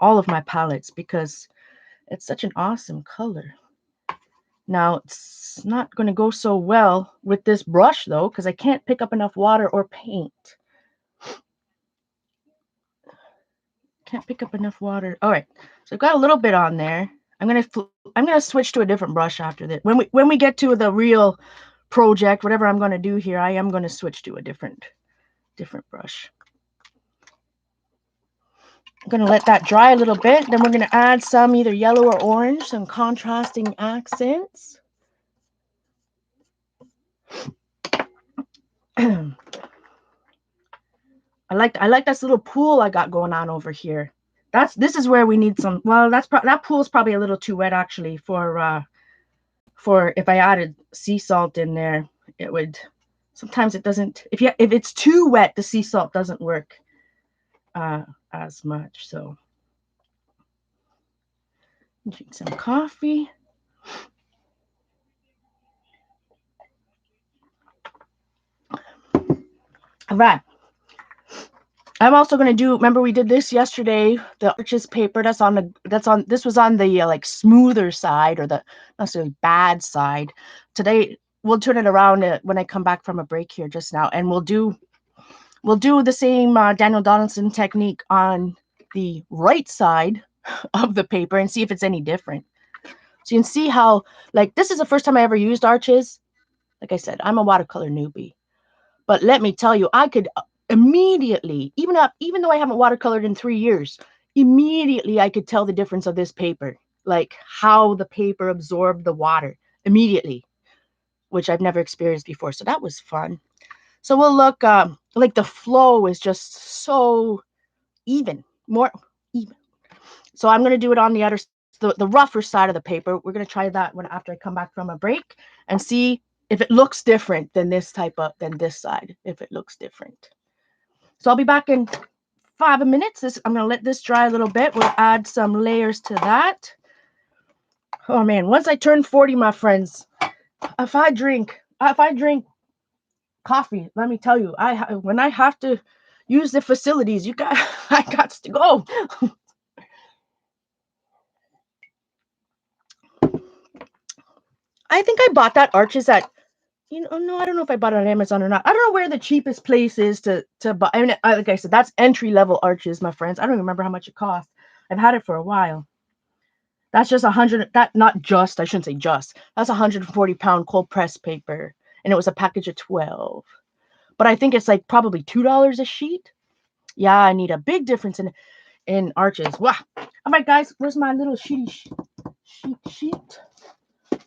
all of my palettes because it's such an awesome color. Now, it's not going to go so well with this brush, though, because I can't pick up enough water or paint. Can't pick up enough water. All right, so I've got a little bit on there. I'm gonna switch to a different brush after this. When we get to the real project, whatever I'm gonna do here, I am gonna switch to a different brush. I'm gonna let that dry a little bit. Then we're gonna add some either yellow or orange, some contrasting accents. I like this little pool I got going on over here. This is where we need some. Well, that pool's probably a little too wet actually for if I added sea salt in there. It would. Sometimes it doesn't. If it's too wet, the sea salt doesn't work as much. So drink some coffee. All right. I'm also going to do, remember we did this yesterday, the arches paper this was on the like smoother side or the not necessarily bad side. Today we'll turn it around when I come back from a break here just now, and we'll do the same Daniel Donaldson technique on the right side of the paper and see if it's any different. So you can see how, like, this is the first time I ever used arches. Like I said, I'm a watercolor newbie. But let me tell you, I could immediately, even though I haven't watercolored in 3 years, immediately I could tell the difference of this paper, like how the paper absorbed the water immediately, which I've never experienced before. So that was fun. So we'll look, like the flow is just so more even. So I'm going to do it on the rougher side of the paper. We're going to try that after I come back from a break and see if it looks different than this side, if it looks different. So I'll be back in 5 minutes. I'm going to let this dry a little bit. We'll add some layers to that. Oh man, once I turn 40, my friends, if I drink coffee, let me tell you, when I have to use the facilities, I got to go. I think I bought that arches at, no, I don't know if I bought it on Amazon or not. I don't know where the cheapest place is to buy. I mean, like I said, that's entry level arches, my friends. I don't even remember how much it cost. I've had it for a while. That's just 100. Not just. I shouldn't say just. That's 140-pound cold press paper, and it was a package of 12. But I think it's like probably $2 a sheet. Yeah, I need a big difference in arches. Wow. All right, guys, where's my little sheet?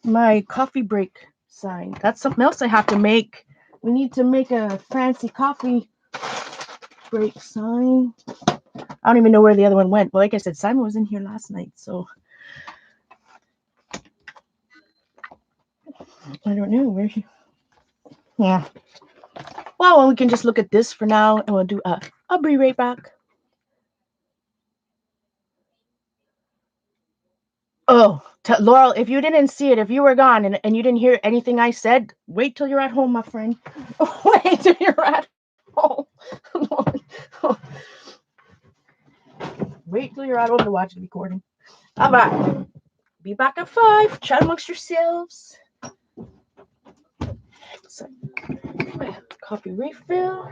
My coffee break sign. That's something else I have to make. We need to make a fancy coffee break sign. I don't even know where the other one went. Well, like I said, Simon was in here last night, so I don't know where he. Yeah. Well, we can just look at this for now, and we'll do I'll be right back. Oh, Laurel, if you didn't see it, if you were gone and you didn't hear anything I said, wait till you're at home, my friend. Wait till you're at home. Wait till you're at home to watch the recording. All right. Be back at 5. Chat amongst yourselves. So I have the coffee refill.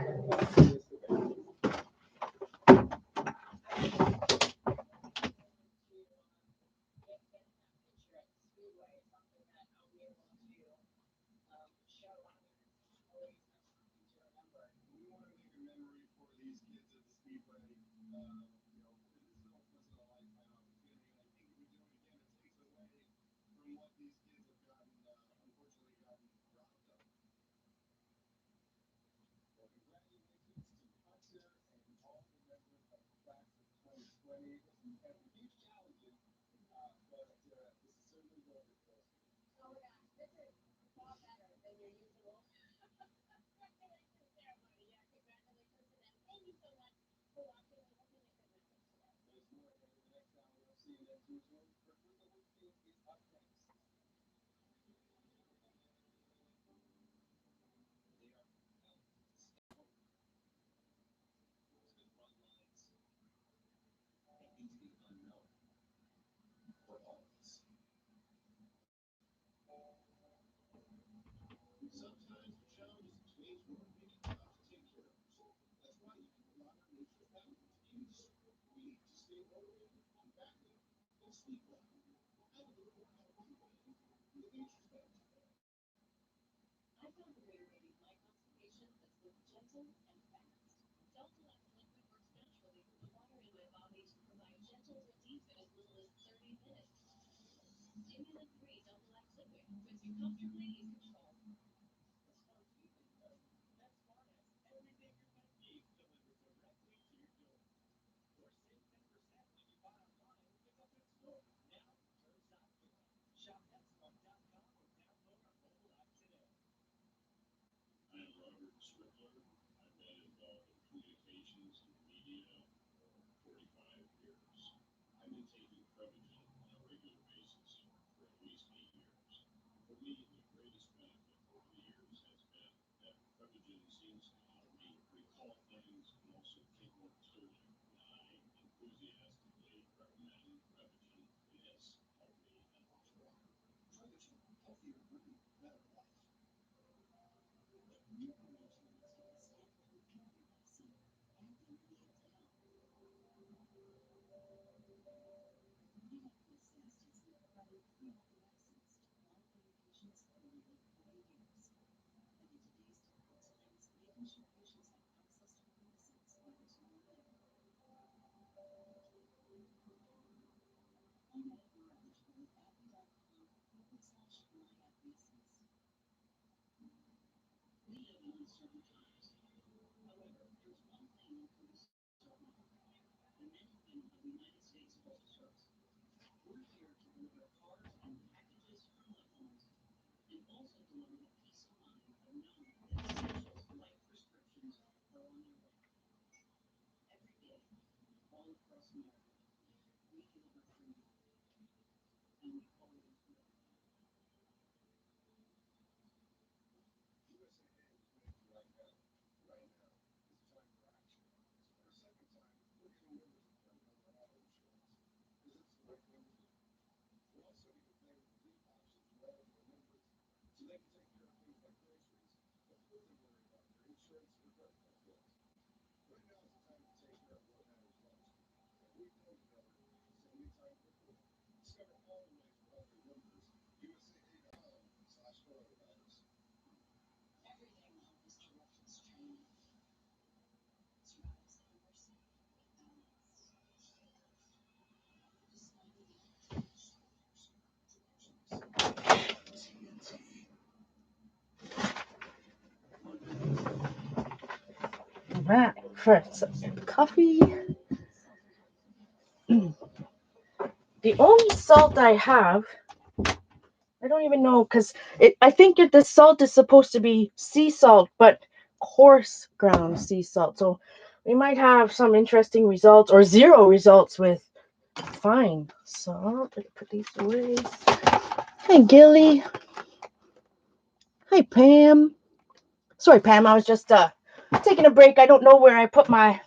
Right, first coffee. The only salt I have, I don't even know, because I think the salt is supposed to be sea salt, but coarse ground sea salt. So we might have some interesting results or zero results with fine salt. Let me put these away. Hey, Gilly. Hi, Pam. Sorry, Pam. I was just taking a break. I don't know where I put my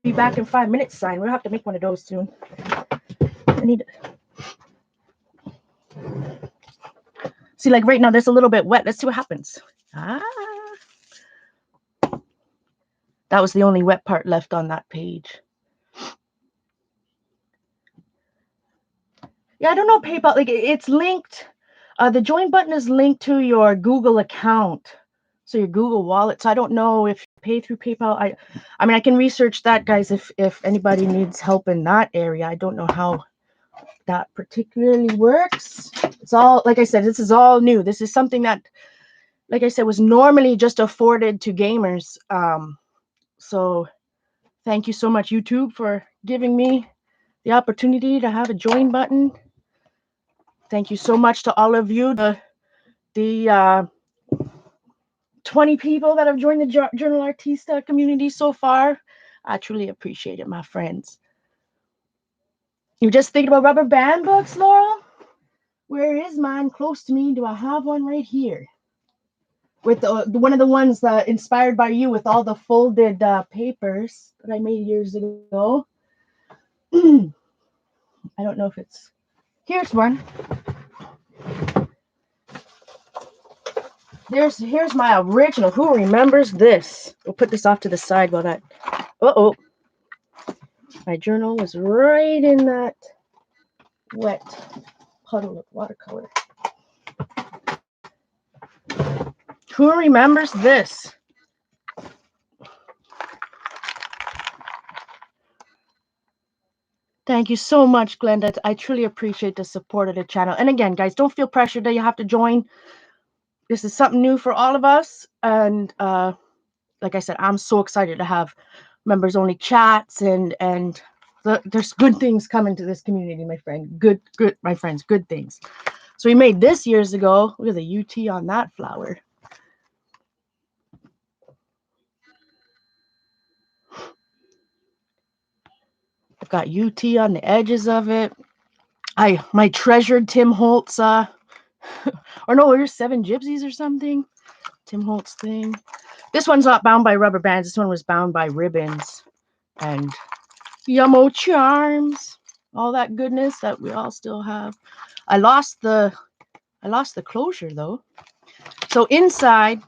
be back in 5 minutes sign. We'll have to make one of those soon. I need. See, like right now, there's a little bit wet. Let's see what happens. Ah, that was the only wet part left on that page. Yeah, I don't know PayPal. Like it's linked. The join button is linked to your Google account, so your Google Wallet. So I don't know if you pay through PayPal. I mean, I can research that, guys. If anybody needs help in that area, I don't know how that particularly works. It's all, like I said, this is all new. This is something that, like I said, was normally just afforded to gamers. So thank you so much, YouTube, for giving me the opportunity to have a join button. Thank you so much to all of you, the 20 people that have joined the Journal Artista community so far. I truly appreciate it, my friends. You're just thinking about rubber band books, Laurel? Where is mine? Close to me. Do I have one right here? With one of the ones inspired by you, with all the folded papers that I made years ago. I don't know if it's... Here's one. Here's my original. Who remembers this? We'll put this off to the side while that... Uh-oh. My journal was right in that wet puddle of watercolor. Who remembers this? Thank you so much, Glenda. I truly appreciate the support of the channel. And again, guys, don't feel pressured that you have to join. This is something new for all of us. And like I said, I'm so excited to have members-only chats and there's good things coming to this community, my friend. Good, my friends, good things. So we made this years ago. Look at the UT on that flower. I've got UT on the edges of it. My treasured Tim Holtz, or no, there's 7 Gypsies or something. Tim Holtz thing. This one's not bound by rubber bands. This one was bound by ribbons and Yummo charms. All that goodness that we all still have. I lost the closure though. So inside,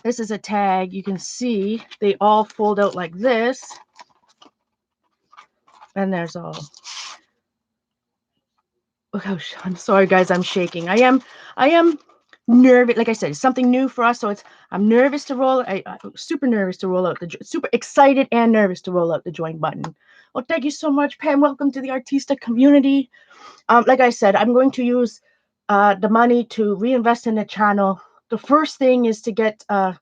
this is a tag. You can see they all fold out like this. And there's all... Oh, I'm sorry, guys. I'm shaking. I am nervous. Like I said, it's something new for us, so I'm nervous to roll. I'm super nervous to roll out super excited and nervous to roll out the join button. Well, thank you so much, Pam. Welcome to the Artista community. Like I said, I'm going to use the money to reinvest in the channel. The first thing is to get a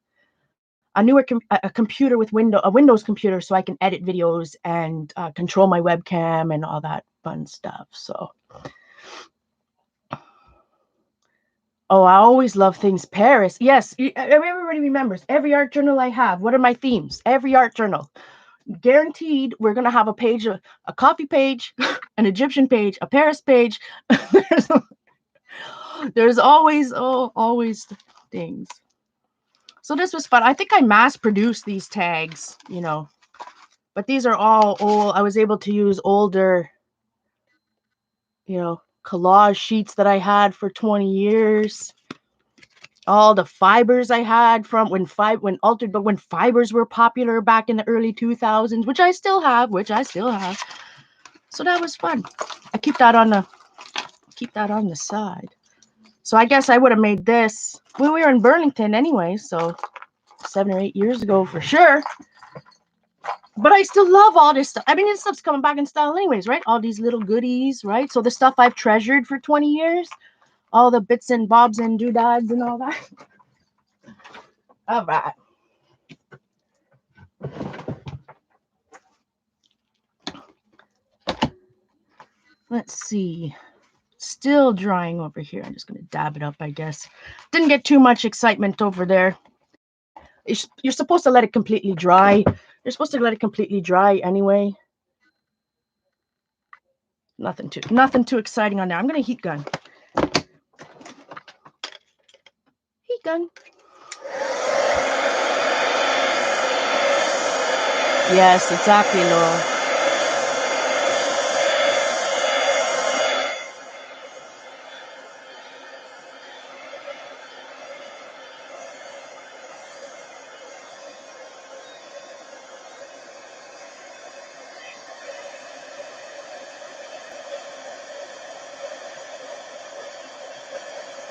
newer computer with a Windows computer, so I can edit videos and control my webcam and all that fun stuff. So. Oh, I always love things Paris. Yes, everybody remembers. Every art journal I have, what are my themes? Every art journal. Guaranteed, we're going to have a page, a coffee page, an Egyptian page, a Paris page. There's always things. So this was fun. I think I mass-produced these tags, you know. But these are all old. I was able to use older, you know, collage sheets that I had for 20 years. All the fibers I had from when fibers were popular back in the early 2000s, which I still have. So that was fun. I keep that on the side. So I guess I would have made this when we were in Burlington anyway, so 7 or 8 years ago for sure. But I still love all this stuff. I mean, this stuff's coming back in style anyways, right? All these little goodies, right? So the stuff I've treasured for 20 years, all the bits and bobs and doodads and all that. All right. Let's see. Still drying over here. I'm just going to dab it up, I guess. Didn't get too much excitement over there. You're supposed to let it completely dry. You're supposed to let it completely dry anyway. Nothing too exciting on there. I'm going to heat gun. Heat gun. Yes, exactly, Laura.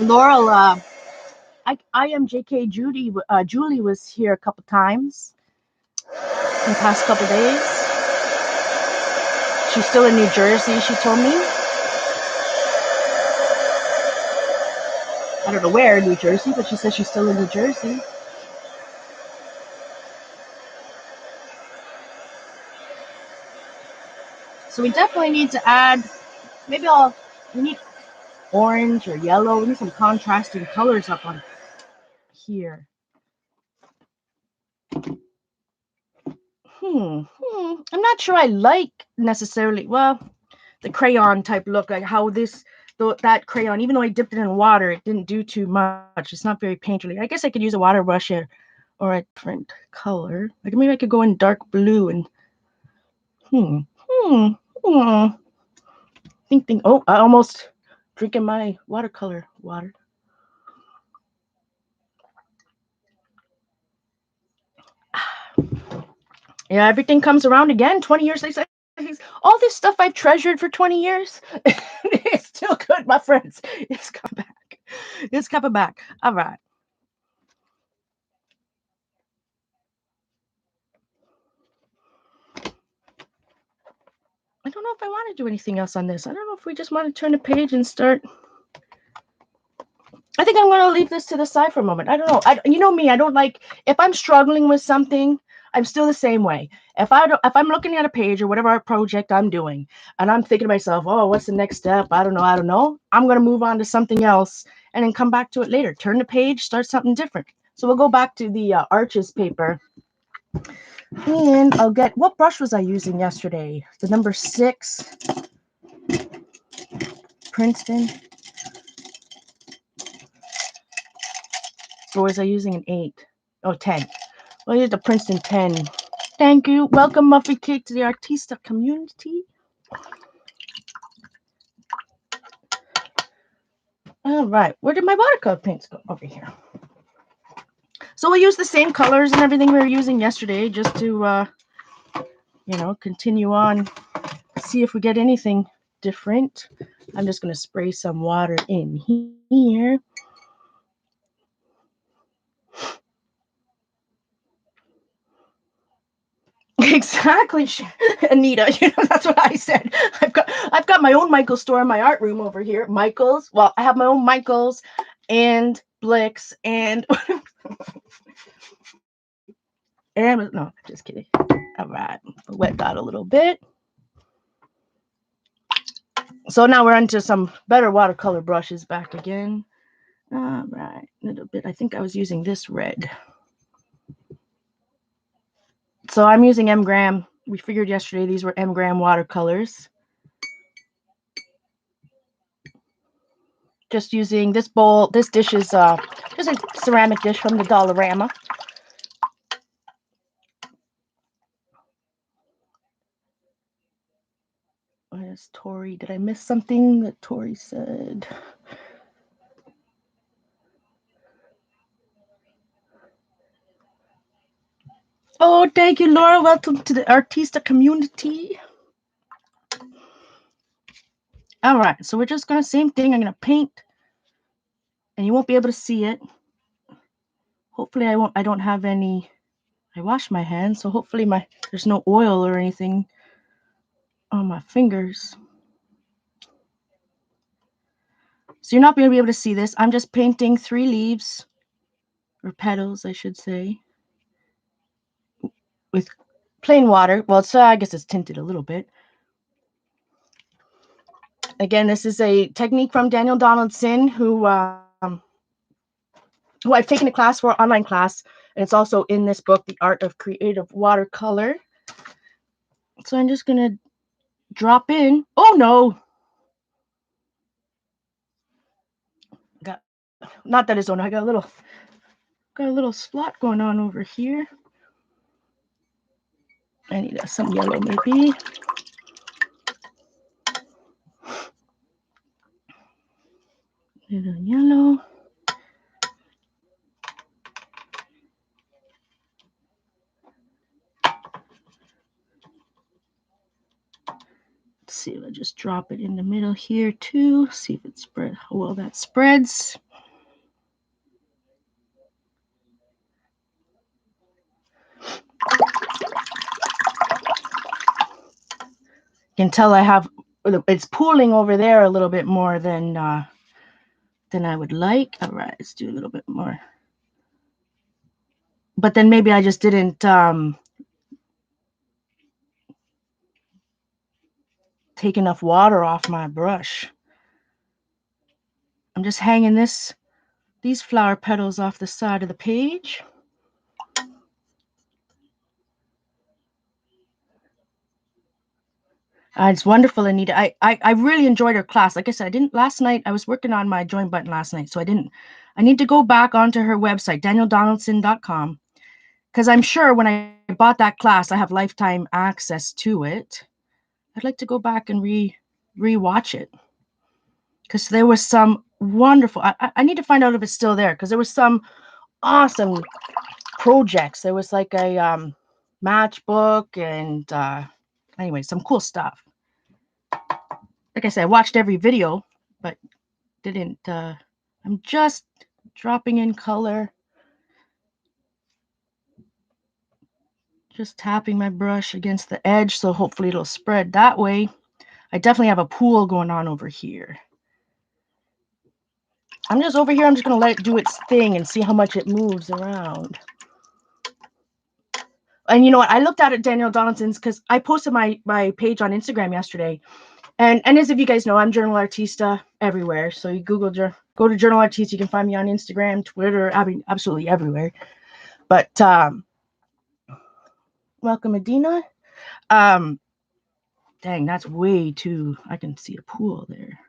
Laurel, I am JK Judy. Julie was here a couple times in the past couple days. She's still in New Jersey, she told me. I don't know where in New Jersey, but she says she's still in New Jersey. So we definitely need to add, we need orange or yellow. We need some contrasting colors up on here. I'm not sure I like necessarily, well, the crayon type look, like how that crayon, even though I dipped it in water, it didn't do too much. It's not very painterly. I guess I could use a water brush here or a different color. Like maybe I could go in dark blue and think. Oh, I almost drinking my watercolor water. Yeah, everything comes around again. 20 years later, all this stuff I've treasured for 20 years, it's still good, my friends. It's coming back. It's coming back. All right. I don't know if I want to do anything else on this. I don't know if we just want to turn the page and start. I think I'm going to leave this to the side for a moment. I don't know. You know me. I don't like if I'm struggling with something. I'm still the same way. If I'm looking at a page or whatever project I'm doing, and I'm thinking to myself, oh, what's the next step? I don't know. I'm going to move on to something else and then come back to it later. Turn the page, start something different. So we'll go back to the arches paper. And I'll get, what brush was I using yesterday? The number 6 Princeton. Or was I using an 8? Oh, 10. Well, here's the Princeton 10. Thank you. Welcome, Muffy Cake, to the Artista community. All right. Where did my watercolor paints go? Over here. So we'll use the same colors and everything we were using yesterday just to, continue on. See if we get anything different. I'm just going to spray some water in here. Exactly, Anita. That's what I said. I've got my own Michaels store in my art room over here. Michaels. Well, I have my own Michaels and Blix and no, just kidding. All right, wet that a little bit. So now we're into some better watercolor brushes back again. All right, a little bit. I think I was using this red. So I'm using M Gram. We figured yesterday these were M Gram watercolors. Just using this bowl. This dish is just a ceramic dish from the Dollarama. Where's Tori? Did I miss something that Tori said? Oh, thank you, Laura. Welcome to the Artista community. All right, so we're just gonna same thing. I'm gonna paint, and you won't be able to see it. Hopefully, I don't have any. I wash my hands, so hopefully there's no oil or anything on my fingers. So you're not going to be able to see this. I'm just painting 3 leaves, or petals, I should say, with plain water. Well, I guess it's tinted a little bit. Again, this is a technique from Daniel Donaldson, who I've taken a class for, online class, and it's also in this book, The Art of Creative Watercolor. So I'm just going to drop in. Oh, no. Not that it's on. I got a little spot going on over here. I need some yellow, maybe. Little yellow. Let's see, I'll just drop it in the middle here too. See if it spread, how well that spreads. You can tell I have, it's pooling over there a little bit more than I would like. All right, let's do a little bit more. But then maybe I just didn't take enough water off my brush. I'm just hanging these flower petals off the side of the page. It's wonderful, Anita. I really enjoyed her class. Like I said, I didn't last night. I was working on my join button last night, so I didn't. I need to go back onto her website, danieldonaldson.com, because I'm sure when I bought that class, I have lifetime access to it. I'd like to go back and re-watch it, because there was some wonderful. I need to find out if it's still there, because there was some awesome projects. There was like a matchbook and anyway, some cool stuff. Like I said, I watched every video, but didn't. I'm just dropping in color, just tapping my brush against the edge, so hopefully it'll spread that way. I definitely have a pool going on over here. I'm just over here. I'm just going to let it do its thing and see how much it moves around. And you know what? I looked at Danielle Donaldson's because I posted my page on Instagram yesterday. And as if you guys know, I'm Journal Artista everywhere. So you go to Journal Artista. You can find me on Instagram, Twitter. I mean, absolutely everywhere. But welcome, Medina. Dang, that's way too. I can see a pool there.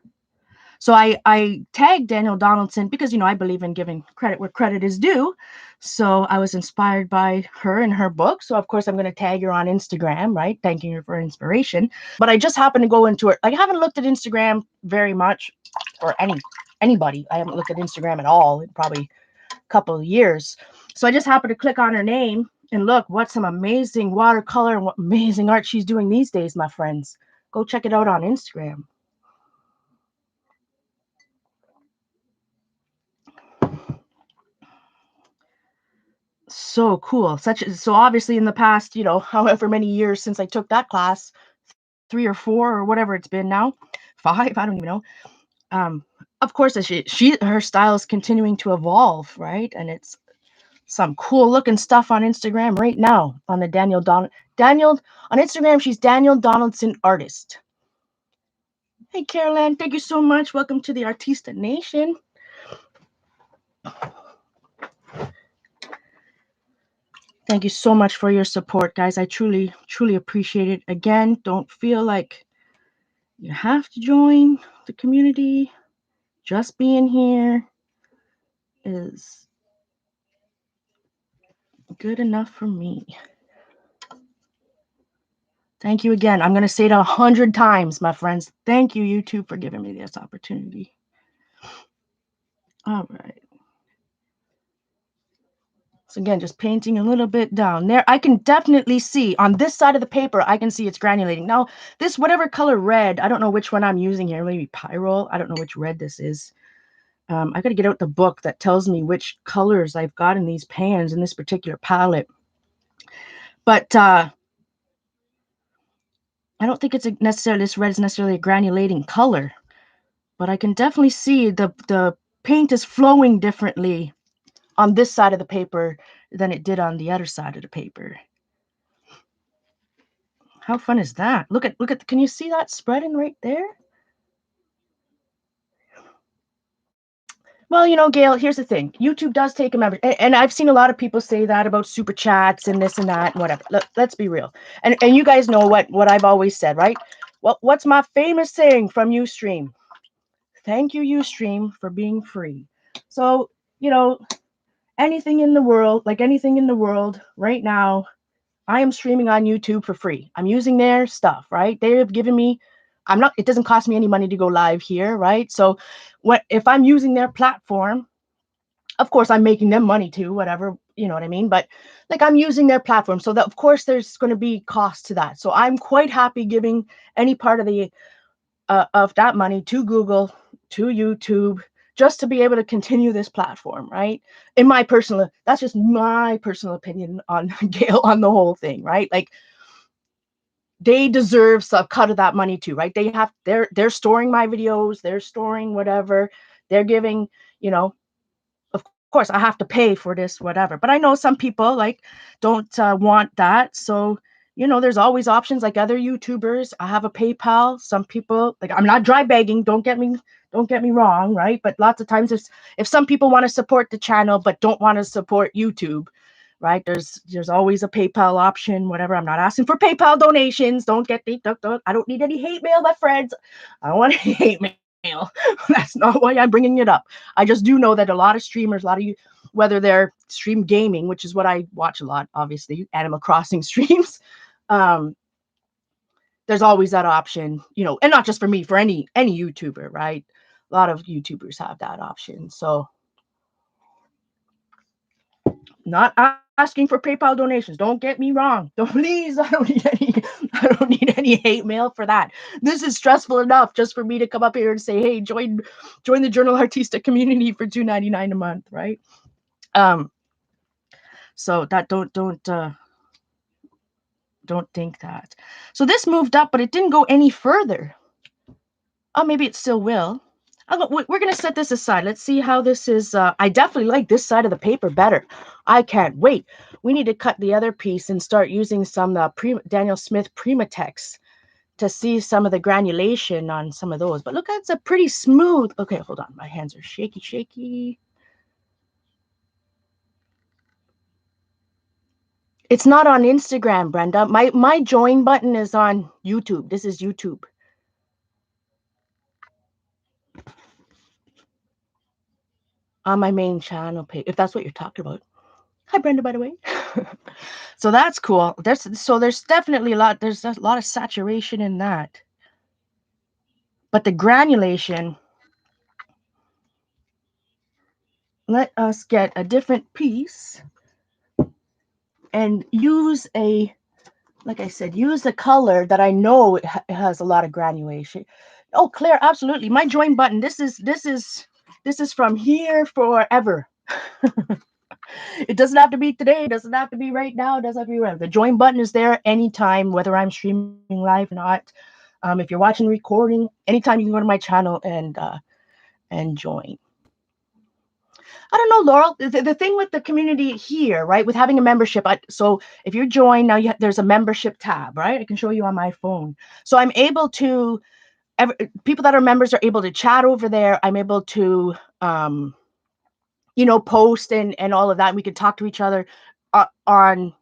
So I tagged Danielle Donaldson because, you know, I believe in giving credit where credit is due. So I was inspired by her and her book. So, of course, I'm going to tag her on Instagram, right? Thanking her for inspiration. But I just happened to go into it. Like, I haven't looked at Instagram very much for anybody. I haven't looked at Instagram at all in probably a couple of years. So I just happened to click on her name and look, what some amazing watercolor and what amazing art she's doing these days, my friends. Go check it out on Instagram. So cool. So obviously in the past, you know, however many years since I took that class, 3 or 4 or whatever it's been now, 5, I don't even know. Of course, as her style is continuing to evolve, right? And it's some cool looking stuff on Instagram right now on the Danielle on Instagram. She's Danielle Donaldson Artist. Hey, Caroline, thank you so much. Welcome to the Artista Nation. Thank you so much for your support, guys. I truly, truly appreciate it. Again, don't feel like you have to join the community. Just being here is good enough for me. Thank you again. I'm going to say it 100 times, my friends. Thank you, YouTube, for giving me this opportunity. All right. So again, just painting a little bit down there. I can definitely see on this side of the paper, I can see it's granulating. Now, this whatever color red, I don't know which one I'm using here. Maybe Pyrrole. I don't know which red this is. I got to get out the book that tells me which colors I've got in these pans in this particular palette. But I don't think it's this red is necessarily a granulating color. But I can definitely see the paint is flowing differently on this side of the paper than it did on the other side of the paper. How fun is that? Look at, can you see that spreading right there? Well, you know, Gail, here's the thing. YouTube does take a member, and I've seen a lot of people say that about super chats and this and that and whatever. Let's be real. And you guys know what I've always said, right? Well, what's my famous saying from Ustream? Thank you, Ustream, for being free. So, you know, anything in the world right now, I am streaming on YouTube for free. I'm using their stuff, right? They have given me, it doesn't cost me any money to go live here, right? So if I'm using their platform, Of course, I'm making them money too, whatever, you know what I mean? But like I'm using their platform. So that of course there's going to be cost to that. So I'm quite happy giving any part of that money to Google, to YouTube, just to be able to continue this platform, right? In my personal, that's just my personal opinion on Gail on the whole thing, right? Like they deserve some cut of that money too, right? They're storing my videos, they're storing whatever, they're giving, you know, of course I have to pay for this, whatever. But I know some people like don't want that. So, you know, there's always options like other YouTubers. I have a PayPal. Some people like I'm not dry begging. Don't get me wrong, right? But lots of times if some people want to support the channel but don't want to support YouTube, right? There's always a PayPal option, whatever. I'm not asking for PayPal donations. I don't need any hate mail, my friends. I don't want any hate mail. That's not why I'm bringing it up. I just do know that a lot of streamers, a lot of you, whether they're stream gaming, which is what I watch a lot, obviously, Animal Crossing streams. Um, there's always that option, you know, and not just for me, for any YouTuber, right? A lot of YouTubers have that option. So not asking for PayPal donations. Don't get me wrong. Don't please. I don't need any hate mail for that. This is stressful enough just for me to come up here and say, hey, join the Journal Artista community for $2.99 a month, right? Um, so that don't think that. So this moved up, but it didn't go any further. Oh, maybe it still will. We're going to set this aside. Let's see how this is. I definitely like this side of the paper better. I can't wait. We need to cut the other piece and start using some Daniel Smith Primatex to see some of the granulation on some of those. But look, it's a pretty smooth. Okay, hold on. My hands are shaky. It's not on Instagram, Brenda. My join button is on YouTube. This is YouTube. On my main channel page, if that's what you're talking about. Hi, Brenda, by the way. So that's cool. There's definitely there's a lot of saturation in that. But the granulation, let us get a different piece and use like I said, use a color that I know it has a lot of granulation. Oh, Claire, absolutely. My join button. This is from here forever. It doesn't have to be today. It doesn't have to be right now. It doesn't have to be right. The join button is there anytime, whether I'm streaming live or not. If you're watching recording, anytime you can go to my channel and join. I don't know, Laurel. The thing with the community here, right, with having a membership. So if you join now, there's a membership tab, right? I can show you on my phone. So I'm able to. People that are members are able to chat over there. I'm able to. Post and all of that. And we can talk to each other on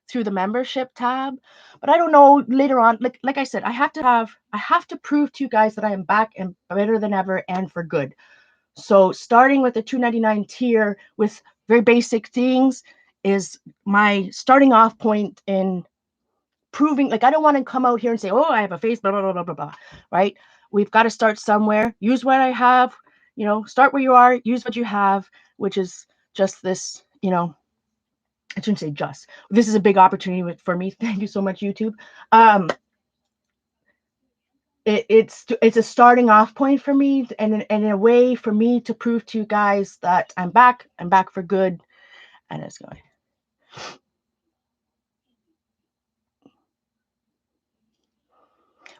through the membership tab. But I don't know later on. Like I said, I have to prove to you guys that I am back and better than ever and for good. So starting with the $2.99 tier with very basic things is my starting off point in proving. Like I don't want to come out here and say, oh, I have a face, blah blah blah blah blah. Right? We've got to start somewhere. Use what I have. Start where you are. Use what you have, which is just this. I shouldn't say just. This is a big opportunity for me. Thank you so much, YouTube. It's a starting off point for me, and a way for me to prove to you guys that I'm back. I'm back for good, and it's going.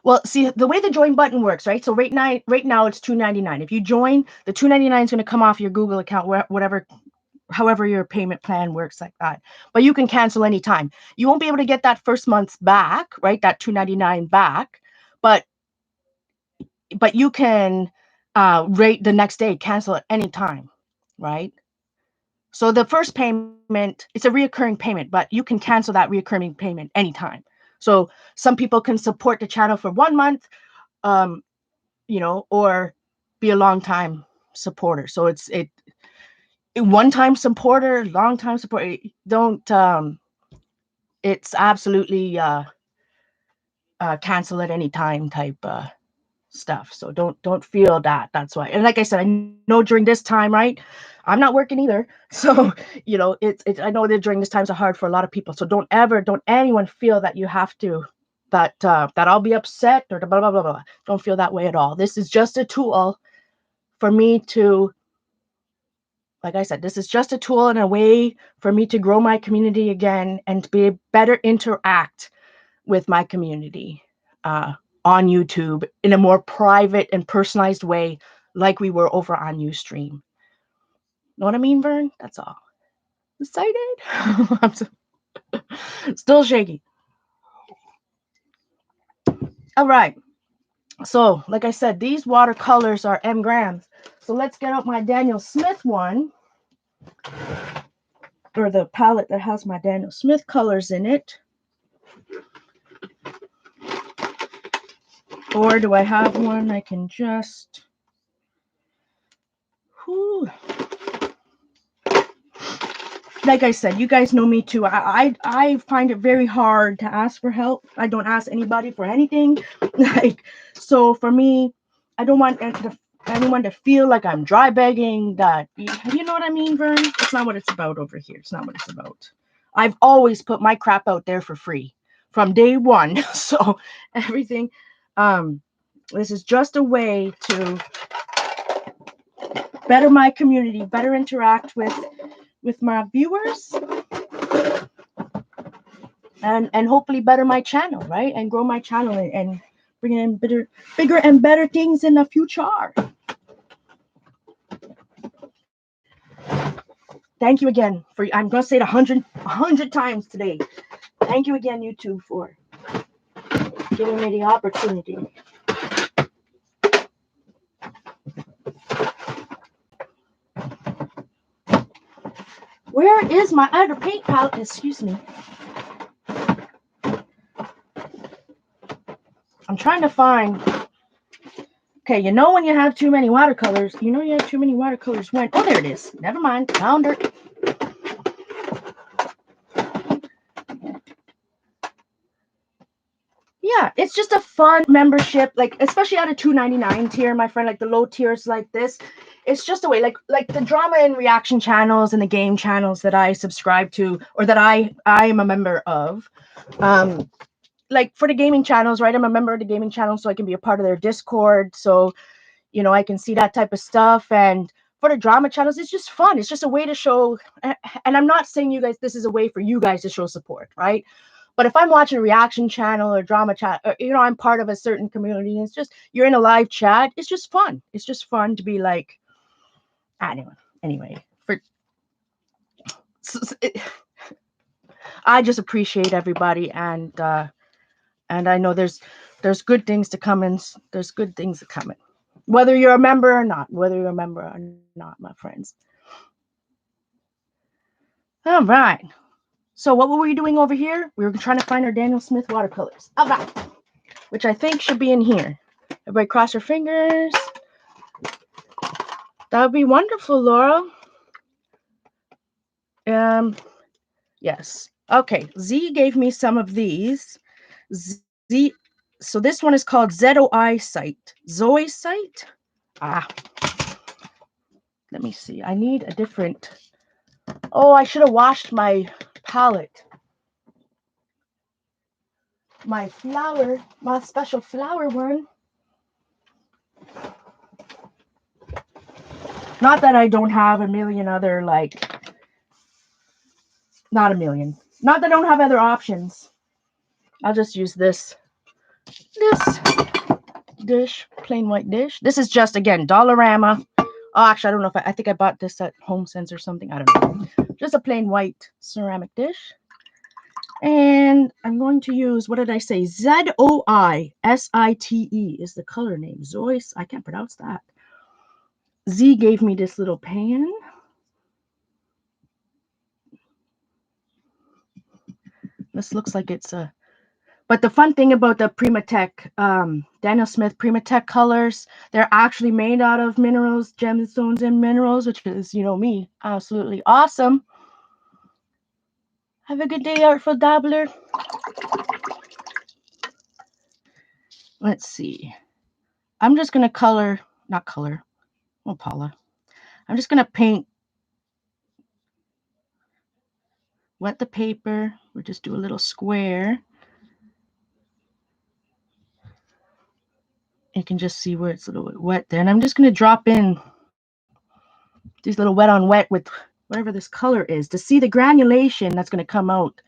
Well, see the way the join button works, right? So right now it's $2.99. If you join, the $2.99 is going to come off your Google account, whatever however your payment plan works like that. But you can cancel anytime. You won't be able to get that first month's back, right? That $2.99 back, but you can rate the next day, cancel at any time, right? So the first payment, it's a reoccurring payment, but you can cancel that reoccurring payment anytime. So some people can support the channel for 1 month, or be a long time supporter. So it's one time supporter, long time supporter. Don't it's absolutely cancel at any time type stuff. So don't feel that. That's why. And like I said, I know during this time, right? I'm not working either. So, it's I know that during this times are hard for a lot of people. So don't anyone feel that you have to, that I'll be upset or blah, blah, blah, blah. Don't feel that way at all. This is just a tool for me to, like I said, this is just a tool and a way for me to grow my community again and to be better interact with my community uh, on YouTube in a more private and personalized way, like we were over on Ustream. Know what I mean, Vern? That's all. Excited? I'm still shaky. All right. So, like I said, these watercolors are M grams. So let's get out my Daniel Smith one, or the palette that has my Daniel Smith colors in it. Or do I have one I can just... Whew. Like I said, you guys know me too. I find it very hard to ask for help. I don't ask anybody for anything. So for me, I don't want anyone to feel like I'm dry begging. That you know what I mean, Vern? It's not what it's about over here. It's not what it's about. I've always put my crap out there for free from day one. So everything, this is just a way to better my community, better interact with my viewers, and hopefully better my channel, right? And grow my channel and bring in bigger and better things in the future. Thank you again for, I'm gonna say it 100 times today. Thank you again, YouTube, for giving me the opportunity. Where is my other paint palette? Excuse me. I'm trying to find. Okay, you know when you have too many watercolors, you have too many watercolors when... Oh, there it is. Never mind. Found her. Yeah, it's just a fun membership, like especially at a $2.99 tier, my friend. Like the low tiers like this, it's just a way, like the drama and reaction channels and the game channels that I subscribe to, or that I am a member of. Like for the gaming channels, right? I'm a member of the gaming channel, so I can be a part of their Discord. So I can see that type of stuff. And for the drama channels, it's just fun. It's just a way to show. And I'm not saying you guys, this is a way for you guys to show support, right? But if I'm watching a reaction channel or drama chat, or, I'm part of a certain community, and it's just, you're in a live chat, it's just fun. It's just fun to be like, anyway, I just appreciate everybody, and I know there's good things to come in. There's good things to come in, whether you're a member or not, my friends. All right. So what were we doing over here? We were trying to find our Daniel Smith watercolors. All right. Which I think should be in here. Everybody cross your fingers. That would be wonderful, Laura. Yes. Okay. Z gave me some of these. Z. So this one is called ZOI site. Zoe site. Let me see. I need a different. Oh, I should have washed my palette. My special flower one. Not that I don't have a million other, not a million. Not that I don't have other options. I'll just use this dish, plain white dish. This is just, again, Dollarama. Oh, actually, I don't know if I think I bought this at HomeSense or something. I don't know. Just a plain white ceramic dish. And I'm going to use, what did I say? ZOISITE is the color name. Zois, I can't pronounce that. Z gave me this little pan. This looks like it's a... But the fun thing about the Primatech, Daniel Smith Primatech colors, they're actually made out of minerals, gemstones, and minerals, which is, me, absolutely awesome. Have a good day, Artful Dabbler. Let's see. I'm just going to not color. Oh, Paula. I'm just going to paint wet the paper. We'll just do a little square. You can just see where it's a little bit wet there. And I'm just going to drop in these little wet on wet with whatever this color is to see the granulation that's going to come out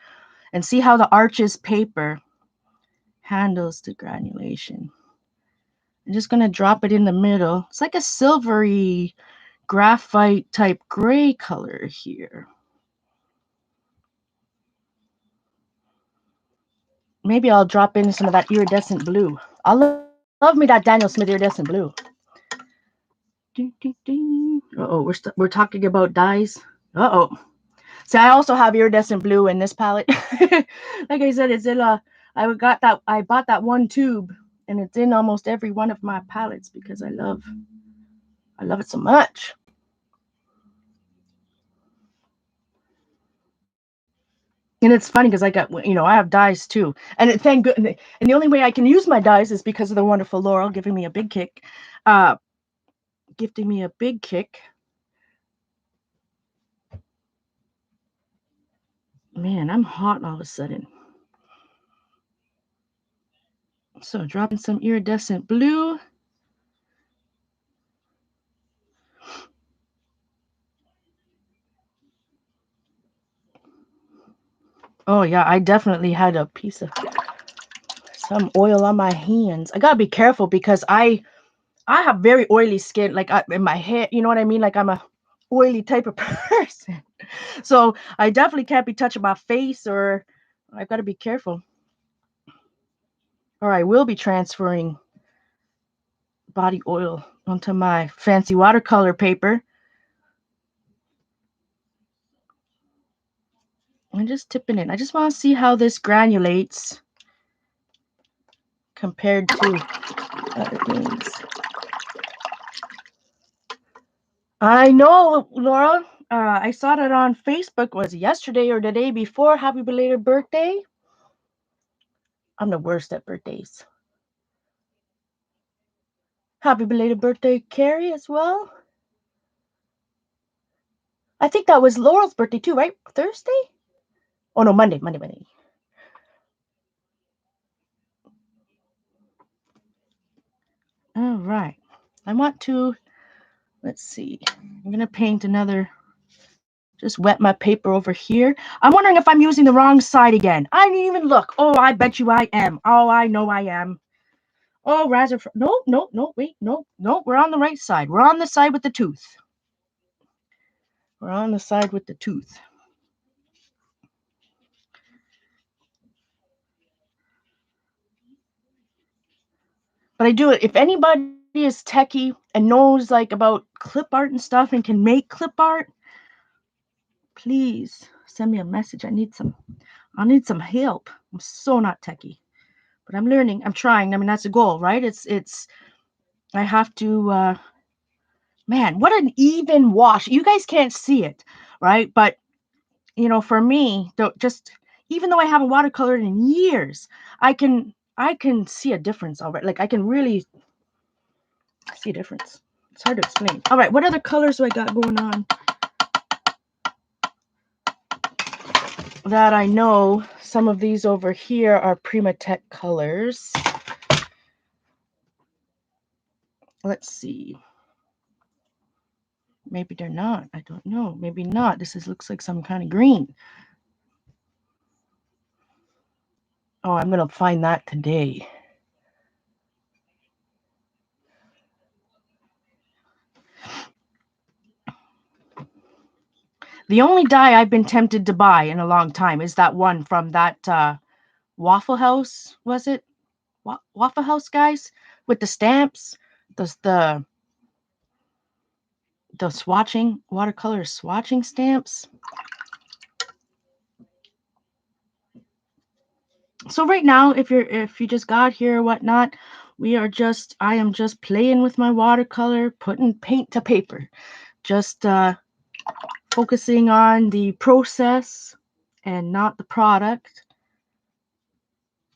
and see how the Arches paper handles the granulation. I'm just going to drop it in the middle. It's like a silvery graphite type gray color here. Maybe I'll drop in some of that iridescent blue. I love me that Daniel Smith iridescent blue. Uh-oh, we're talking about dyes. Uh-oh. See, I also have iridescent blue in this palette. Like I said, it's in I bought that one tube, and it's in almost every one of my palettes because I love it so much. And it's funny because I have dyes too, and thank good. And the only way I can use my dyes is because of the wonderful Laurel giving me a big kick, gifting me a big kick. Man, I'm hot all of a sudden. So dropping some iridescent blue. Oh yeah, I definitely had a piece of some oil on my hands. I gotta be careful because I have very oily skin, like in my hair. You know what I mean? Like I'm a oily type of person, so I definitely can't be touching my face, or I've got to be careful, or I will be transferring body oil onto my fancy watercolor paper. I'm just tipping it. I just want to see how this granulates compared to other things. I know, Laura. I saw that on Facebook. Was it yesterday or the day before? Happy belated birthday. I'm the worst at birthdays. Happy belated birthday, Carrie, as well. I think that was Laurel's birthday too, right? Thursday? Oh no, Monday. All right. I want to, let's see. I'm going to paint another, just wet my paper over here. I'm wondering if I'm using the wrong side again. I didn't even look. Oh, I bet you I am. Oh, I know I am. Oh, no, wait, no, we're on the right side. We're on the side with the tooth. We're on the side with the tooth. But I do it. If anybody is techie and knows like about clip art and stuff and can make clip art, please send me a message. I need some help. I'm so not techie, but I'm learning. I'm trying. I mean, that's a goal, right? I have to, man, what an even wash. You guys can't see it, right? But for me, just even though I haven't watercolored in years, I can see a difference already. Like I can really see a difference. It's hard to explain. All right, what other colors do I got going on that I know? Some of these over here are Primatech colors. Let's see. Maybe they're not. I don't know. Maybe not. Looks like some kind of green. Oh, I'm going to find that today. The only dye I've been tempted to buy in a long time is that one from that Waffle House, was it? Waffle House guys with the stamps, the swatching, watercolor swatching stamps. So right now, if you just got here or whatnot, I am just playing with my watercolor, putting paint to paper, just focusing on the process and not the product.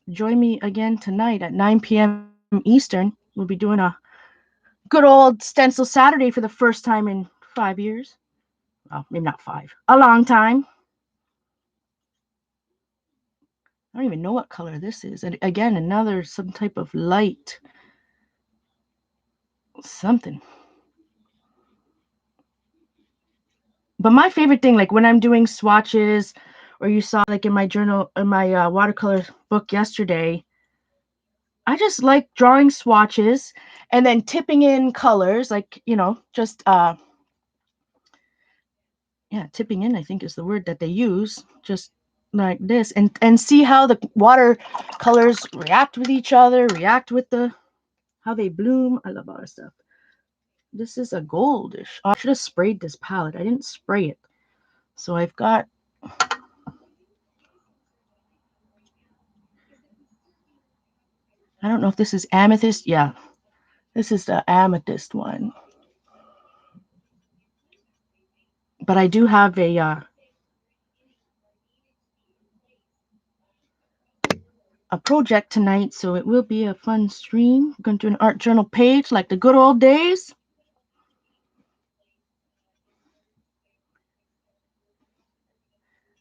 Join me again tonight at 9 p.m. Eastern. We'll be doing a good old stencil Saturday for the first time in 5 years. Well, maybe not 5, a long time. don't even know what color this is. And again, another some type of light something. But my favorite thing, like when I'm doing swatches, or you saw like in my journal, in my watercolor book yesterday, I just like drawing swatches and then tipping in colors, like, just yeah, tipping in, I think is the word that they use, just like this, and see how the watercolors react with each other, react with how they bloom. I love all that stuff. This is a goldish. Oh, I should have sprayed this palette. I didn't spray it. So I've got, I don't know if this is amethyst. Yeah, this is the amethyst one. But I do have a project tonight, so it will be a fun stream. I'm going to do an art journal page like the good old days.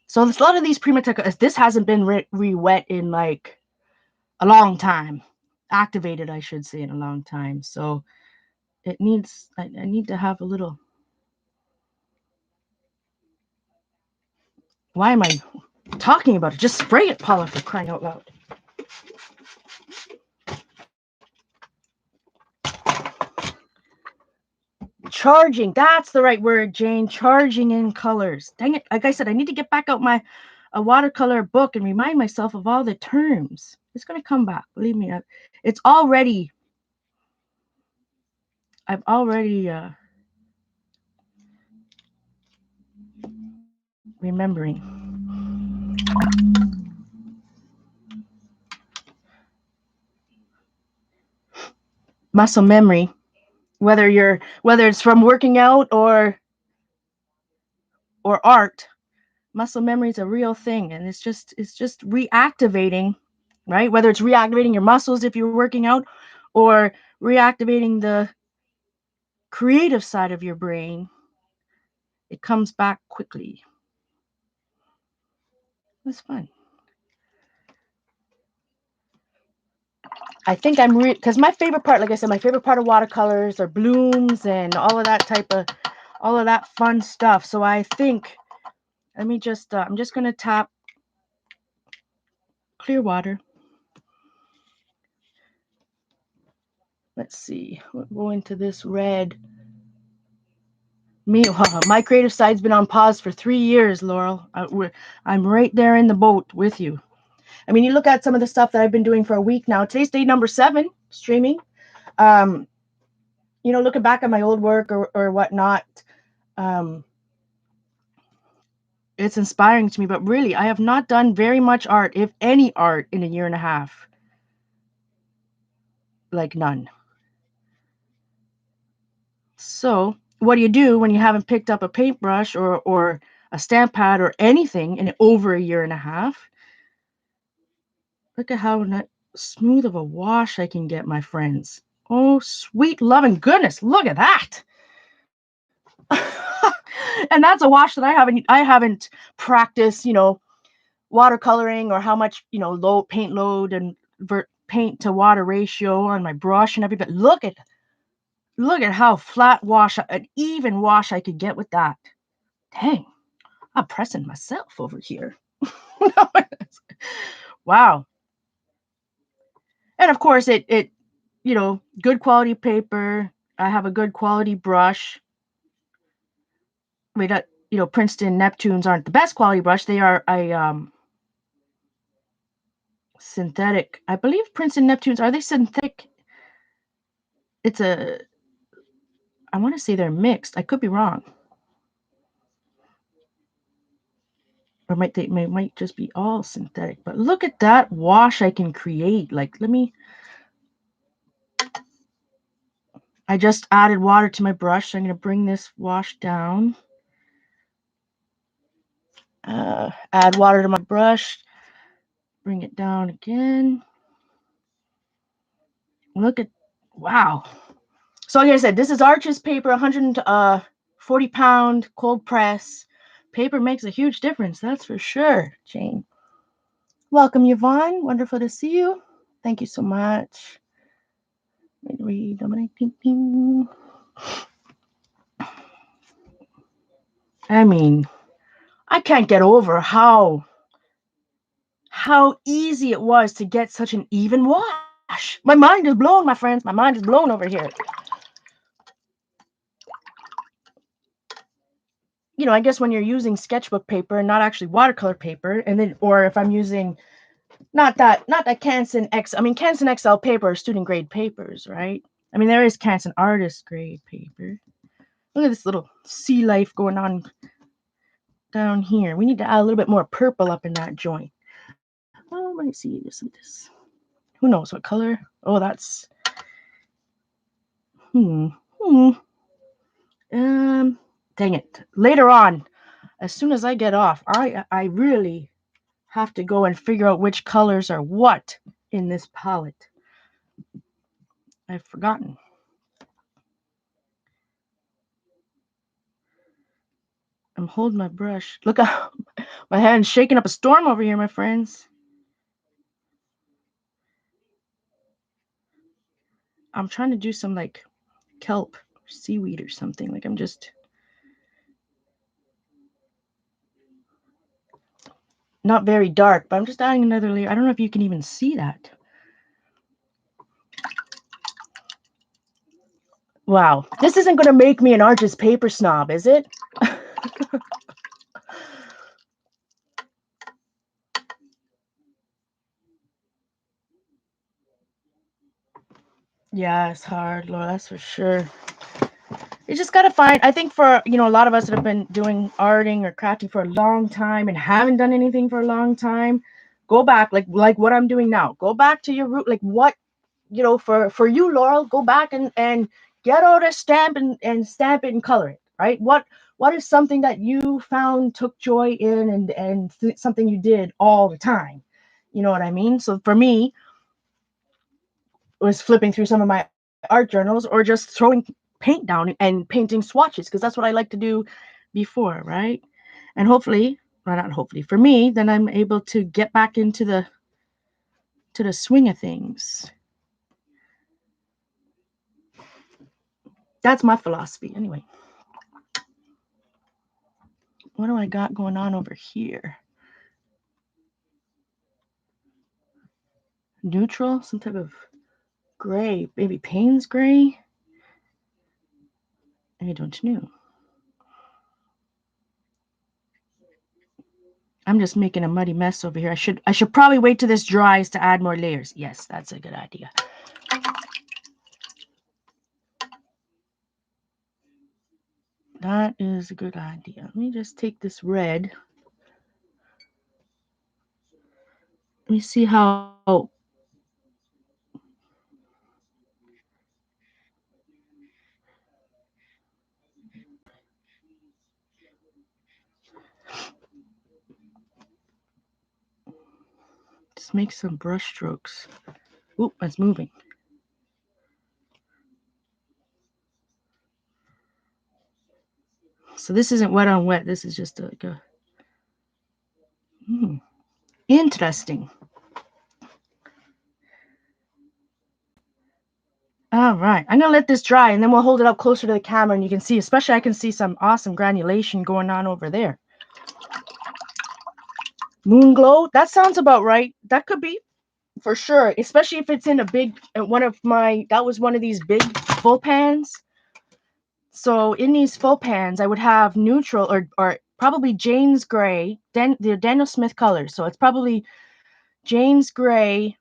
So a lot of these Primateca, this hasn't been re-wet in like a long time. Activated, I should say, in a long time. So it needs, I need to have a little, why am I talking about it? Just spray it, Paula, for crying out loud. Charging, that's the right word, Jane. Charging in colors. Dang it. Like I said, I need to get back out a watercolor book and remind myself of all the terms. It's going to come back. Believe me. It's already, I've already remembering. Muscle memory. Whether it's from working out or art, muscle memory is a real thing, and it's just reactivating, right? Whether it's reactivating your muscles if you're working out, or reactivating the creative side of your brain, it comes back quickly. It's fun. I think I'm because my favorite part, like I said, my favorite part of watercolors are blooms and all of that fun stuff. So I think, let me just I'm just gonna tap clear water. Let's see. We'll go into this red. My creative side's been on pause for 3 years, Laurel. I'm right there in the boat with you. I mean, you look at some of the stuff that I've been doing for a week now. Today's day number 7, streaming. Looking back at my old work or whatnot, it's inspiring to me. But really, I have not done very much art, if any art, in a year and a half. Like none. So what do you do when you haven't picked up a paintbrush or a stamp pad or anything in over a year and a half? Look at how smooth of a wash I can get, my friends. Oh, sweet loving goodness. Look at that. And that's a wash that I haven't practiced, watercoloring, or how much, low paint load and paint to water ratio on my brush and everything. But look at how flat wash, an even wash I could get with that. Dang, I'm pressing myself over here. Wow. And of course it good quality paper. I have a good quality brush. I mean, Princeton Neptunes aren't the best quality brush. They are a synthetic. I believe Princeton Neptunes, are they synthetic? I want to say they're mixed. I could be wrong. Or might just be all synthetic. But look at that wash I can create. Like, I just added water to my brush, so I'm going to bring this wash down. Add water to my brush. Bring it down again. Look at, wow. So like I said, this is Arches paper, 140-pound cold press. Paper makes a huge difference, that's for sure, Jane. Welcome, Yvonne. Wonderful to see you. Thank you so much. I mean, I can't get over how easy it was to get such an even wash. My mind is blown, my friends. My mind is blown over here. I guess when you're using sketchbook paper and not actually watercolor paper, and then, or if I'm using not that Canson X, I mean Canson XL paper, student grade papers, right? I mean there is Canson artist grade paper. Look at this little sea life going on down here. We need to add a little bit more purple up in that joint. Oh, let me see this. Who knows what color? Oh, that's hmm hmm. Dang it. Later on, as soon as I get off, I really have to go and figure out which colors are what in this palette. I've forgotten. I'm holding my brush. Look out. My hand's shaking up a storm over here, my friends. I'm trying to do some like kelp or seaweed or something. Like I'm just not very dark, but I'm just adding another layer. I don't know if you can even see that. Wow. This isn't going to make me an artist paper snob, is it? Yeah, it's hard, Laura, that's for sure. You just gotta find. I think for a lot of us that have been doing arting or crafting for a long time and haven't done anything for a long time, go back like what I'm doing now. Go back to your root. Like what for you, Laurel. Go back and get out a stamp and stamp it and color it. Right. What is something that you found took joy in and something you did all the time. You know what I mean? So for me, was flipping through some of my art journals or just throwing paint down and painting swatches because that's what I like to do before, right? And hopefully, well, not hopefully, for me, then I'm able to get back into the swing of things. That's my philosophy, anyway. What do I got going on over here? Neutral, some type of gray, maybe Payne's gray. I don't know. I'm just making a muddy mess over here. I should probably wait till this dries to add more layers. Yes, that's a good idea. That is a good idea. Let me just take this red. Let me see how. Just make some brush strokes. Oop, it's moving. So this isn't wet on wet. This is just like a. Interesting. All right, I'm gonna let this dry and then we'll hold it up closer to the camera and you can see, especially I can see some awesome granulation going on over there. Moon glow, that sounds about right. That could be for sure, especially if it's in a big, that was one of these big full pans. So in these full pans, I would have neutral or probably Jane's gray, the Daniel Smith colors. So it's probably Jane's gray.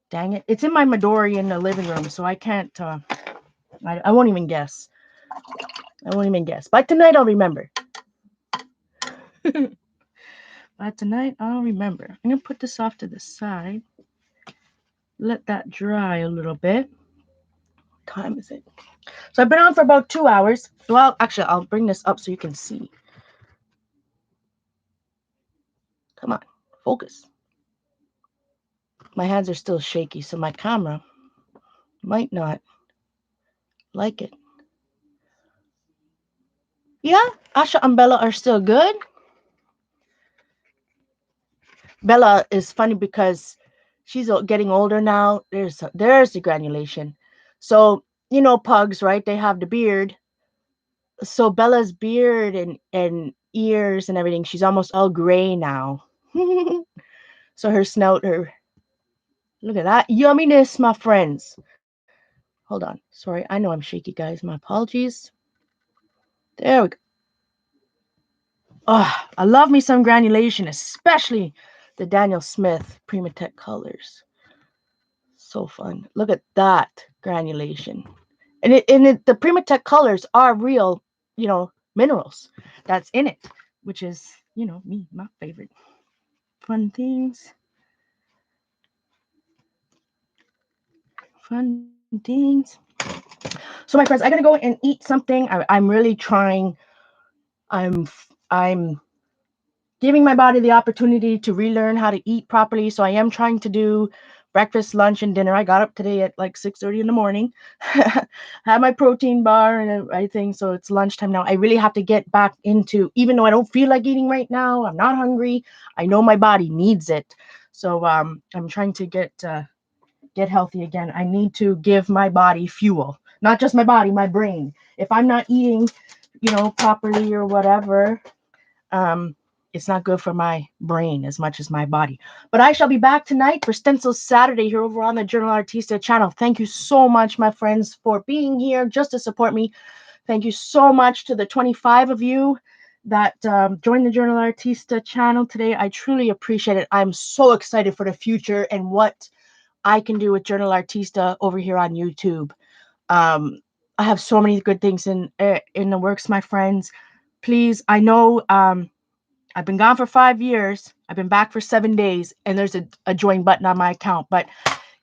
Dang it. It's in my Midori in the living room, so I can't, I won't even guess. I won't even guess. But tonight I'll remember. But tonight I'll remember. I'm going to put this off to the side. Let that dry a little bit. What time is it? So I've been on for about 2 hours. Well, actually, I'll bring this up so you can see. Come on, focus. My hands are still shaky, so my camera might not like it. Yeah, Asha and Bella are still good. Bella is funny because she's getting older now. There's the granulation. So pugs, right? They have the beard. So Bella's beard and ears and everything, she's almost all gray now. So her snout, her look at that yumminess, my friends. Hold on. Sorry, I know I'm shaky, guys. My apologies. There we go. Oh, I love me some granulation, especially the Daniel Smith Primatech colors. So fun. Look at that granulation. And the Primatech colors are real, minerals that's in it, which is, me, my favorite. Fun things. Fun things. So my friends, I gotta go and eat something. I'm really trying. I'm giving my body the opportunity to relearn how to eat properly. So I am trying to do breakfast, lunch, and dinner. I got up today at like 6:30 in the morning, had my protein bar and everything. So it's lunchtime now. I really have to get back into, even though I don't feel like eating right now, I'm not hungry. I know my body needs it. So I'm trying to get healthy again. I need to give my body fuel, not just my body, my brain. If I'm not eating, properly or whatever, um, it's not good for my brain as much as my body. But I shall be back tonight for Stencil Saturday here over on the Journal Artista channel. Thank you so much, my friends, for being here just to support me. Thank you so much to the 25 of you that joined the Journal Artista channel today. I truly appreciate it. I'm so excited for the future and what I can do with Journal Artista over here on YouTube. Um, I have so many good things in the works, my friends. Please, I know I've been gone for 5 years. I've been back for 7 days, and there's a join button on my account. But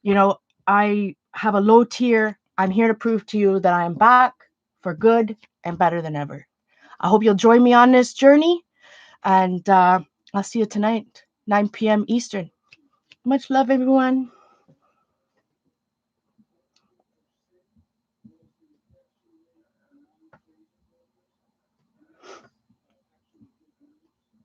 you know, I have a low tier. I'm here to prove to you that I am back for good and better than ever. I hope you'll join me on this journey, and I'll see you tonight, 9 p.m. Eastern. Much love, everyone.